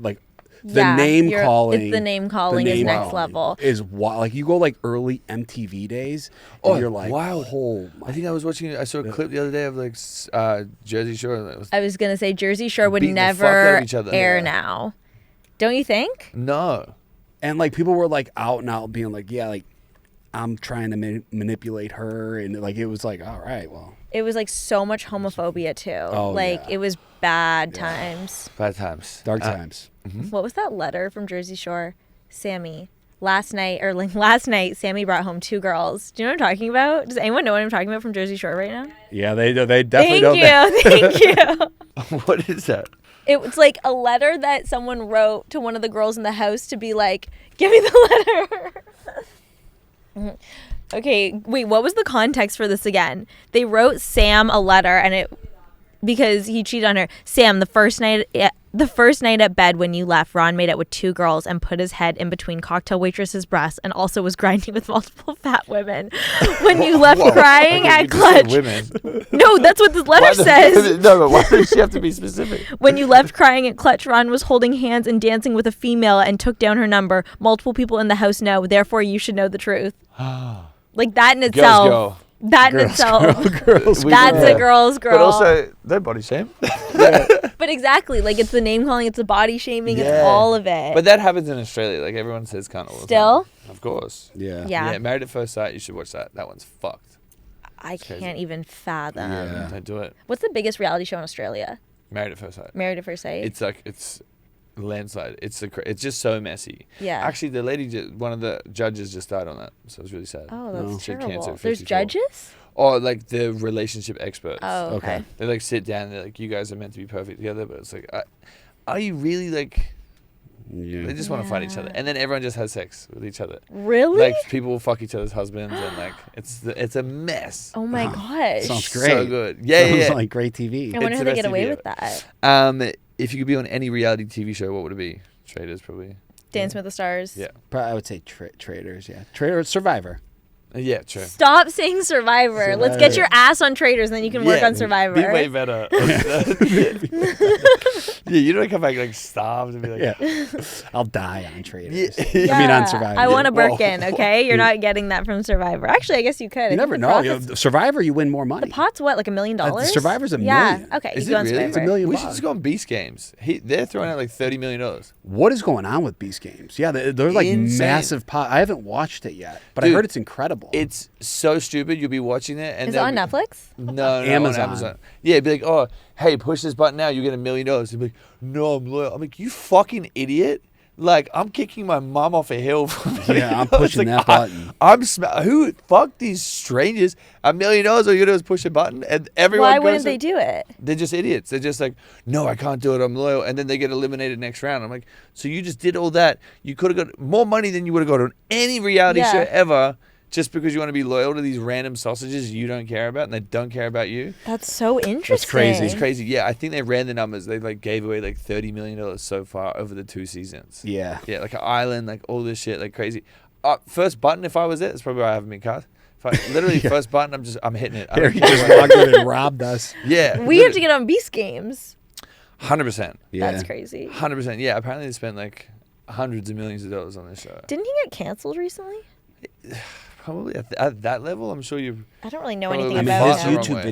[SPEAKER 3] the
[SPEAKER 2] yeah,
[SPEAKER 3] name calling.
[SPEAKER 2] It's the name calling is next level.
[SPEAKER 3] Is wild. Like, you go like early MTV days and
[SPEAKER 1] Oh,
[SPEAKER 3] you're like,
[SPEAKER 1] wild.
[SPEAKER 3] oh my.
[SPEAKER 1] I think I saw a clip the other day of like Jersey Shore. And it was,
[SPEAKER 2] I was gonna say Jersey Shore would
[SPEAKER 1] Beating the fuck out
[SPEAKER 2] never
[SPEAKER 1] of each other.
[SPEAKER 2] air
[SPEAKER 1] Yeah.
[SPEAKER 2] now. Don't you think?
[SPEAKER 1] no.
[SPEAKER 3] And like people were like out and out being like, yeah, like I'm trying to manipulate her, and like it was like, all right, well,
[SPEAKER 2] It was like so much homophobia too.
[SPEAKER 3] Oh,
[SPEAKER 2] like
[SPEAKER 3] yeah.
[SPEAKER 2] it was bad times.
[SPEAKER 1] Bad times.
[SPEAKER 3] dark times.
[SPEAKER 2] What was that letter from Jersey Shore? Sammy. Last night, Sammy brought home 2 girls. Do you know what I'm talking about? Does anyone know what I'm talking about from Jersey Shore right now?
[SPEAKER 3] Yeah, they definitely
[SPEAKER 2] Thank
[SPEAKER 3] don't.
[SPEAKER 2] you. Thank you.
[SPEAKER 1] What is that?
[SPEAKER 2] It was like a letter that someone wrote to one of the girls in the house to be like, give me the letter. Okay, wait, what was the context for this again? They wrote Sam a letter because he cheated on her. Sam, the first night at bed when you left, Ron made out with 2 girls and put his head in between cocktail waitress's breasts and also was grinding with multiple fat women. When you left crying at
[SPEAKER 1] You just
[SPEAKER 2] Clutch.
[SPEAKER 1] said women.
[SPEAKER 2] No, that's what this letter says.
[SPEAKER 1] No, but why does she have to be specific?
[SPEAKER 2] When you left crying at Clutch, Ron was holding hands and dancing with a female and took down her number. Multiple people in the house know, therefore you should know the truth. Like that in itself.
[SPEAKER 1] Girls
[SPEAKER 2] That in itself.
[SPEAKER 3] Girls.
[SPEAKER 2] That's a girl's girl.
[SPEAKER 1] But also, no body shame.
[SPEAKER 2] But exactly, like it's the name calling, it's the body shaming, it's
[SPEAKER 1] Yeah.
[SPEAKER 2] all of it.
[SPEAKER 1] But that happens in Australia. Like everyone says cunt all the
[SPEAKER 2] Still?
[SPEAKER 1] time. Of course.
[SPEAKER 3] Yeah.
[SPEAKER 2] Yeah.
[SPEAKER 1] Married at First Sight, you should watch that. That one's fucked.
[SPEAKER 2] I
[SPEAKER 1] crazy.
[SPEAKER 2] can't even fathom.
[SPEAKER 3] Yeah.
[SPEAKER 1] Don't do it.
[SPEAKER 2] What's the biggest reality show in Australia?
[SPEAKER 1] Married at First Sight.
[SPEAKER 2] Married at First Sight?
[SPEAKER 1] It's landslide. It's just so messy.
[SPEAKER 2] Yeah.
[SPEAKER 1] Actually, the lady, one of the judges just died on that, so it was really sad.
[SPEAKER 2] Oh, that's
[SPEAKER 1] She had
[SPEAKER 2] terrible.
[SPEAKER 1] cancer at
[SPEAKER 2] There's
[SPEAKER 1] 54.
[SPEAKER 2] judges?
[SPEAKER 1] Or like the relationship experts.
[SPEAKER 2] Oh, okay.
[SPEAKER 1] They like sit down and they're like, you guys are meant to be perfect together, but it's like, are you really like?
[SPEAKER 3] Yeah.
[SPEAKER 1] They just want to fight each other, and then everyone just has sex with each other.
[SPEAKER 2] Really?
[SPEAKER 1] Like people will fuck each other's husbands, and like it's a mess.
[SPEAKER 2] Oh my gosh.
[SPEAKER 3] Sounds great.
[SPEAKER 1] So good. Yeah,
[SPEAKER 3] Sounds
[SPEAKER 1] yeah.
[SPEAKER 3] like great TV.
[SPEAKER 2] I wonder
[SPEAKER 1] It's
[SPEAKER 2] how
[SPEAKER 1] the
[SPEAKER 2] they
[SPEAKER 1] best
[SPEAKER 2] get away
[SPEAKER 1] TV
[SPEAKER 2] with that.
[SPEAKER 1] If you could be on any reality TV show, what would it be? Traders, probably.
[SPEAKER 2] Dance with the Stars.
[SPEAKER 1] Yeah.
[SPEAKER 3] I would say Traders. Yeah, Trader Survivor.
[SPEAKER 1] Yeah, true.
[SPEAKER 2] Stop saying Survivor. Let's get your ass on Traitors, and then you can work on Survivor.
[SPEAKER 1] Be way better. Yeah, you don't come back like starved and be like,
[SPEAKER 3] I'll die on Traitors.
[SPEAKER 1] Yeah.
[SPEAKER 3] I mean, on Survivor.
[SPEAKER 2] I want a Birkin, okay? You're not getting that from Survivor. Actually, I guess you could.
[SPEAKER 3] You never know. Survivor, you win more money.
[SPEAKER 2] The pot's what, like $1 million?
[SPEAKER 3] Survivor's $1
[SPEAKER 2] yeah.
[SPEAKER 3] million.
[SPEAKER 2] Okay,
[SPEAKER 1] Is
[SPEAKER 2] you go
[SPEAKER 1] it
[SPEAKER 2] on
[SPEAKER 1] really?
[SPEAKER 2] Survivor.
[SPEAKER 3] It's $1 million.
[SPEAKER 1] We should just go on Beast Games. They're throwing out like $30 million.
[SPEAKER 3] What is going on with Beast Games? Yeah, they're like
[SPEAKER 1] Insane.
[SPEAKER 3] massive pot. I haven't watched it yet, but
[SPEAKER 1] Dude,
[SPEAKER 3] I heard it's incredible.
[SPEAKER 1] It's so stupid. You'll be watching it. And
[SPEAKER 2] Is it on Netflix?
[SPEAKER 1] No,
[SPEAKER 3] Amazon.
[SPEAKER 1] on Amazon. Yeah, it'd be like, oh, hey, push this button now. You get $1 million. You'd be like, no, I'm loyal. I'm like, you fucking idiot. Like, I'm kicking my mom off a hill.
[SPEAKER 3] Yeah, I'm pushing that button.
[SPEAKER 1] Who? Fuck these strangers. $1 million, all you gotta do is push a button. And everyone
[SPEAKER 2] Why
[SPEAKER 1] goes
[SPEAKER 2] wouldn't they do it?
[SPEAKER 1] They're just idiots. They're just like, no, I can't do it. I'm loyal. And then they get eliminated next round. I'm like, so you just did all that. You could have got more money than you would have got on any reality show ever just because you want to be loyal to these random sausages you don't care about and they don't care about you.
[SPEAKER 2] That's so interesting.
[SPEAKER 3] That's crazy.
[SPEAKER 1] It's crazy. Yeah, I think they ran the numbers. They like gave away like $30 million so far over the 2 seasons.
[SPEAKER 3] Yeah.
[SPEAKER 1] Yeah, like an island, like all this shit, like crazy. First button, if I was it, it's probably why I haven't been cast. Literally first button, I'm hitting it.
[SPEAKER 3] Harry just walked in and robbed us.
[SPEAKER 1] Yeah.
[SPEAKER 2] We have to get on Beast Games.
[SPEAKER 1] 100%.
[SPEAKER 3] Yeah.
[SPEAKER 2] That's crazy.
[SPEAKER 1] 100%. Yeah, apparently they spent like hundreds of millions of dollars on this show.
[SPEAKER 2] Didn't he get canceled recently?
[SPEAKER 1] Probably at that level, I'm sure you.
[SPEAKER 2] I don't really know
[SPEAKER 1] Probably
[SPEAKER 2] anything
[SPEAKER 3] I mean,
[SPEAKER 2] about
[SPEAKER 3] his
[SPEAKER 2] him.
[SPEAKER 1] wrong
[SPEAKER 3] YouTube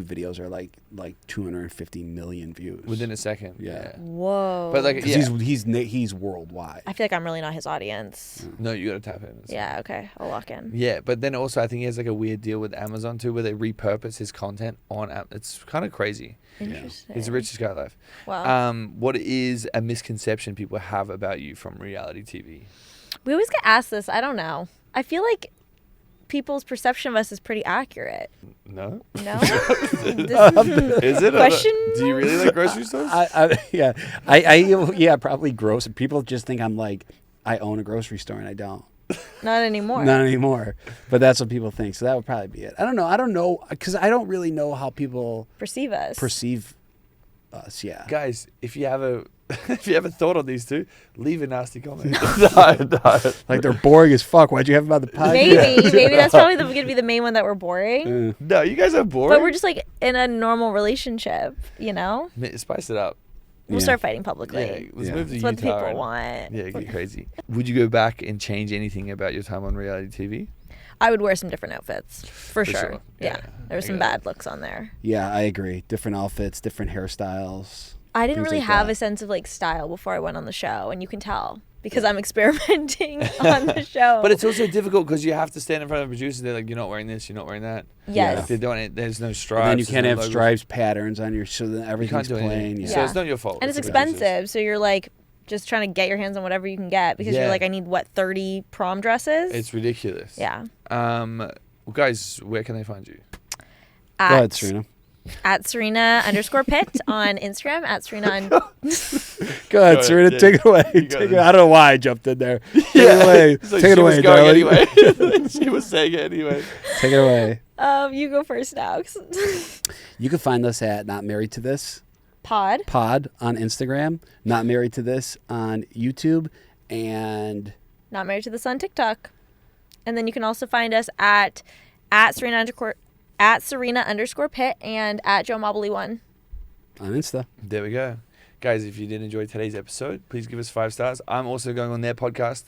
[SPEAKER 1] way.
[SPEAKER 3] videos are like 250 million views
[SPEAKER 1] Within a second.
[SPEAKER 3] Yeah.
[SPEAKER 2] Whoa.
[SPEAKER 1] But like,
[SPEAKER 3] 'Cause
[SPEAKER 1] yeah.
[SPEAKER 3] he's worldwide.
[SPEAKER 2] I feel like I'm really not his audience.
[SPEAKER 1] No, you got to tap in.
[SPEAKER 2] Yeah, okay. I'll lock in.
[SPEAKER 1] Yeah, but then also I think he has like a weird deal with Amazon too, where they repurpose his content on app. It's kind of crazy.
[SPEAKER 2] Interesting.
[SPEAKER 1] He's the richest guy alive.
[SPEAKER 2] Wow.
[SPEAKER 1] What is a misconception people have about you from reality TV?
[SPEAKER 2] We always get asked this. I don't know. I feel like people's perception of us is pretty accurate.
[SPEAKER 1] No.
[SPEAKER 2] No?
[SPEAKER 1] Is it?
[SPEAKER 2] Question?
[SPEAKER 1] Do you really like grocery stores?
[SPEAKER 3] I probably gross. People just think I'm like, I own a grocery store and I don't.
[SPEAKER 2] Not anymore.
[SPEAKER 3] Not anymore. But that's what people think. So that would probably be it. I don't know. Because I don't really know how people
[SPEAKER 2] Perceive us.
[SPEAKER 3] perceive us. Yeah.
[SPEAKER 1] Guys, if you have a thought on these two, leave a nasty comment. No.
[SPEAKER 3] Like they're boring as fuck. Why'd you have them on the podcast?
[SPEAKER 2] Maybe that's probably going to be the main one that we're boring.
[SPEAKER 1] No, you guys are boring.
[SPEAKER 2] But we're just like in a normal relationship, you know?
[SPEAKER 1] Spice it up.
[SPEAKER 2] We'll
[SPEAKER 3] Yeah.
[SPEAKER 2] start fighting publicly.
[SPEAKER 1] Yeah, let's
[SPEAKER 3] Yeah.
[SPEAKER 1] move to
[SPEAKER 2] That's what the
[SPEAKER 1] Utah.
[SPEAKER 2] people
[SPEAKER 1] and-
[SPEAKER 2] want.
[SPEAKER 1] Yeah, get crazy. Would you go back and change anything about your time on reality TV?
[SPEAKER 2] I would wear some different outfits. For sure.
[SPEAKER 1] sure.
[SPEAKER 2] Yeah.
[SPEAKER 1] Yeah.
[SPEAKER 2] There were some
[SPEAKER 1] I get
[SPEAKER 2] bad looks on there.
[SPEAKER 3] Yeah, I agree. Different outfits, different hairstyles.
[SPEAKER 2] I didn't
[SPEAKER 3] Things
[SPEAKER 2] really
[SPEAKER 3] like
[SPEAKER 2] have
[SPEAKER 3] that.
[SPEAKER 2] a sense of like style before I went on the show, and you can tell because I'm experimenting on the show.
[SPEAKER 1] But it's also difficult because you have to stand in front of the producers. They're like, you're not wearing this, you're not wearing that.
[SPEAKER 2] yes.
[SPEAKER 1] If they're doing it, there's no stripes.
[SPEAKER 3] And then you
[SPEAKER 1] there's
[SPEAKER 3] can't
[SPEAKER 1] no
[SPEAKER 3] have
[SPEAKER 1] logos.
[SPEAKER 3] stripes, patterns on your, so then
[SPEAKER 1] You
[SPEAKER 3] everything's
[SPEAKER 1] can't do
[SPEAKER 3] plain.
[SPEAKER 1] anything.
[SPEAKER 3] Yeah.
[SPEAKER 1] So it's not your fault.
[SPEAKER 2] And it's
[SPEAKER 1] the producers.
[SPEAKER 2] expensive, so you're like just trying to get your hands on whatever you can get because
[SPEAKER 1] Yeah.
[SPEAKER 2] you're like, I need 30 prom dresses.
[SPEAKER 1] It's ridiculous.
[SPEAKER 2] yeah.
[SPEAKER 1] Well, guys, where can they find you?
[SPEAKER 2] At,
[SPEAKER 3] Go ahead, Serena.
[SPEAKER 2] At Serena_Pitt on Instagram. At Serena.
[SPEAKER 3] Go ahead, Serena.
[SPEAKER 1] yeah.
[SPEAKER 3] Take it away.
[SPEAKER 1] You got
[SPEAKER 3] Take
[SPEAKER 1] it.
[SPEAKER 3] it. I don't know why I jumped in there. Take it away.
[SPEAKER 1] It's like
[SPEAKER 3] Take it
[SPEAKER 1] she was
[SPEAKER 3] away,
[SPEAKER 1] going
[SPEAKER 3] darling.
[SPEAKER 1] anyway. She was saying it anyway.
[SPEAKER 3] Take it away.
[SPEAKER 2] You go first now.
[SPEAKER 3] You can find us at Not Married to This
[SPEAKER 2] Pod.
[SPEAKER 3] Pod on Instagram, Not Married to This on YouTube, and
[SPEAKER 2] Not Married to This on TikTok. And then you can also find us at Serena_Pitt and at JoeMobily1.
[SPEAKER 3] on Insta.
[SPEAKER 1] There we go. Guys, if you did enjoy today's episode, please give us 5 stars. I'm also going on their podcast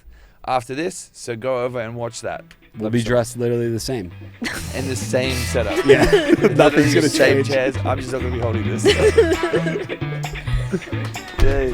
[SPEAKER 1] after this, so go over and watch that.
[SPEAKER 3] We'll be dressed literally the same.
[SPEAKER 1] In the same setup.
[SPEAKER 3] Yeah.
[SPEAKER 1] Literally
[SPEAKER 3] Nothing's
[SPEAKER 1] the
[SPEAKER 3] going to
[SPEAKER 1] same
[SPEAKER 3] change.
[SPEAKER 1] chairs. I'm just not going to be holding this. Yay.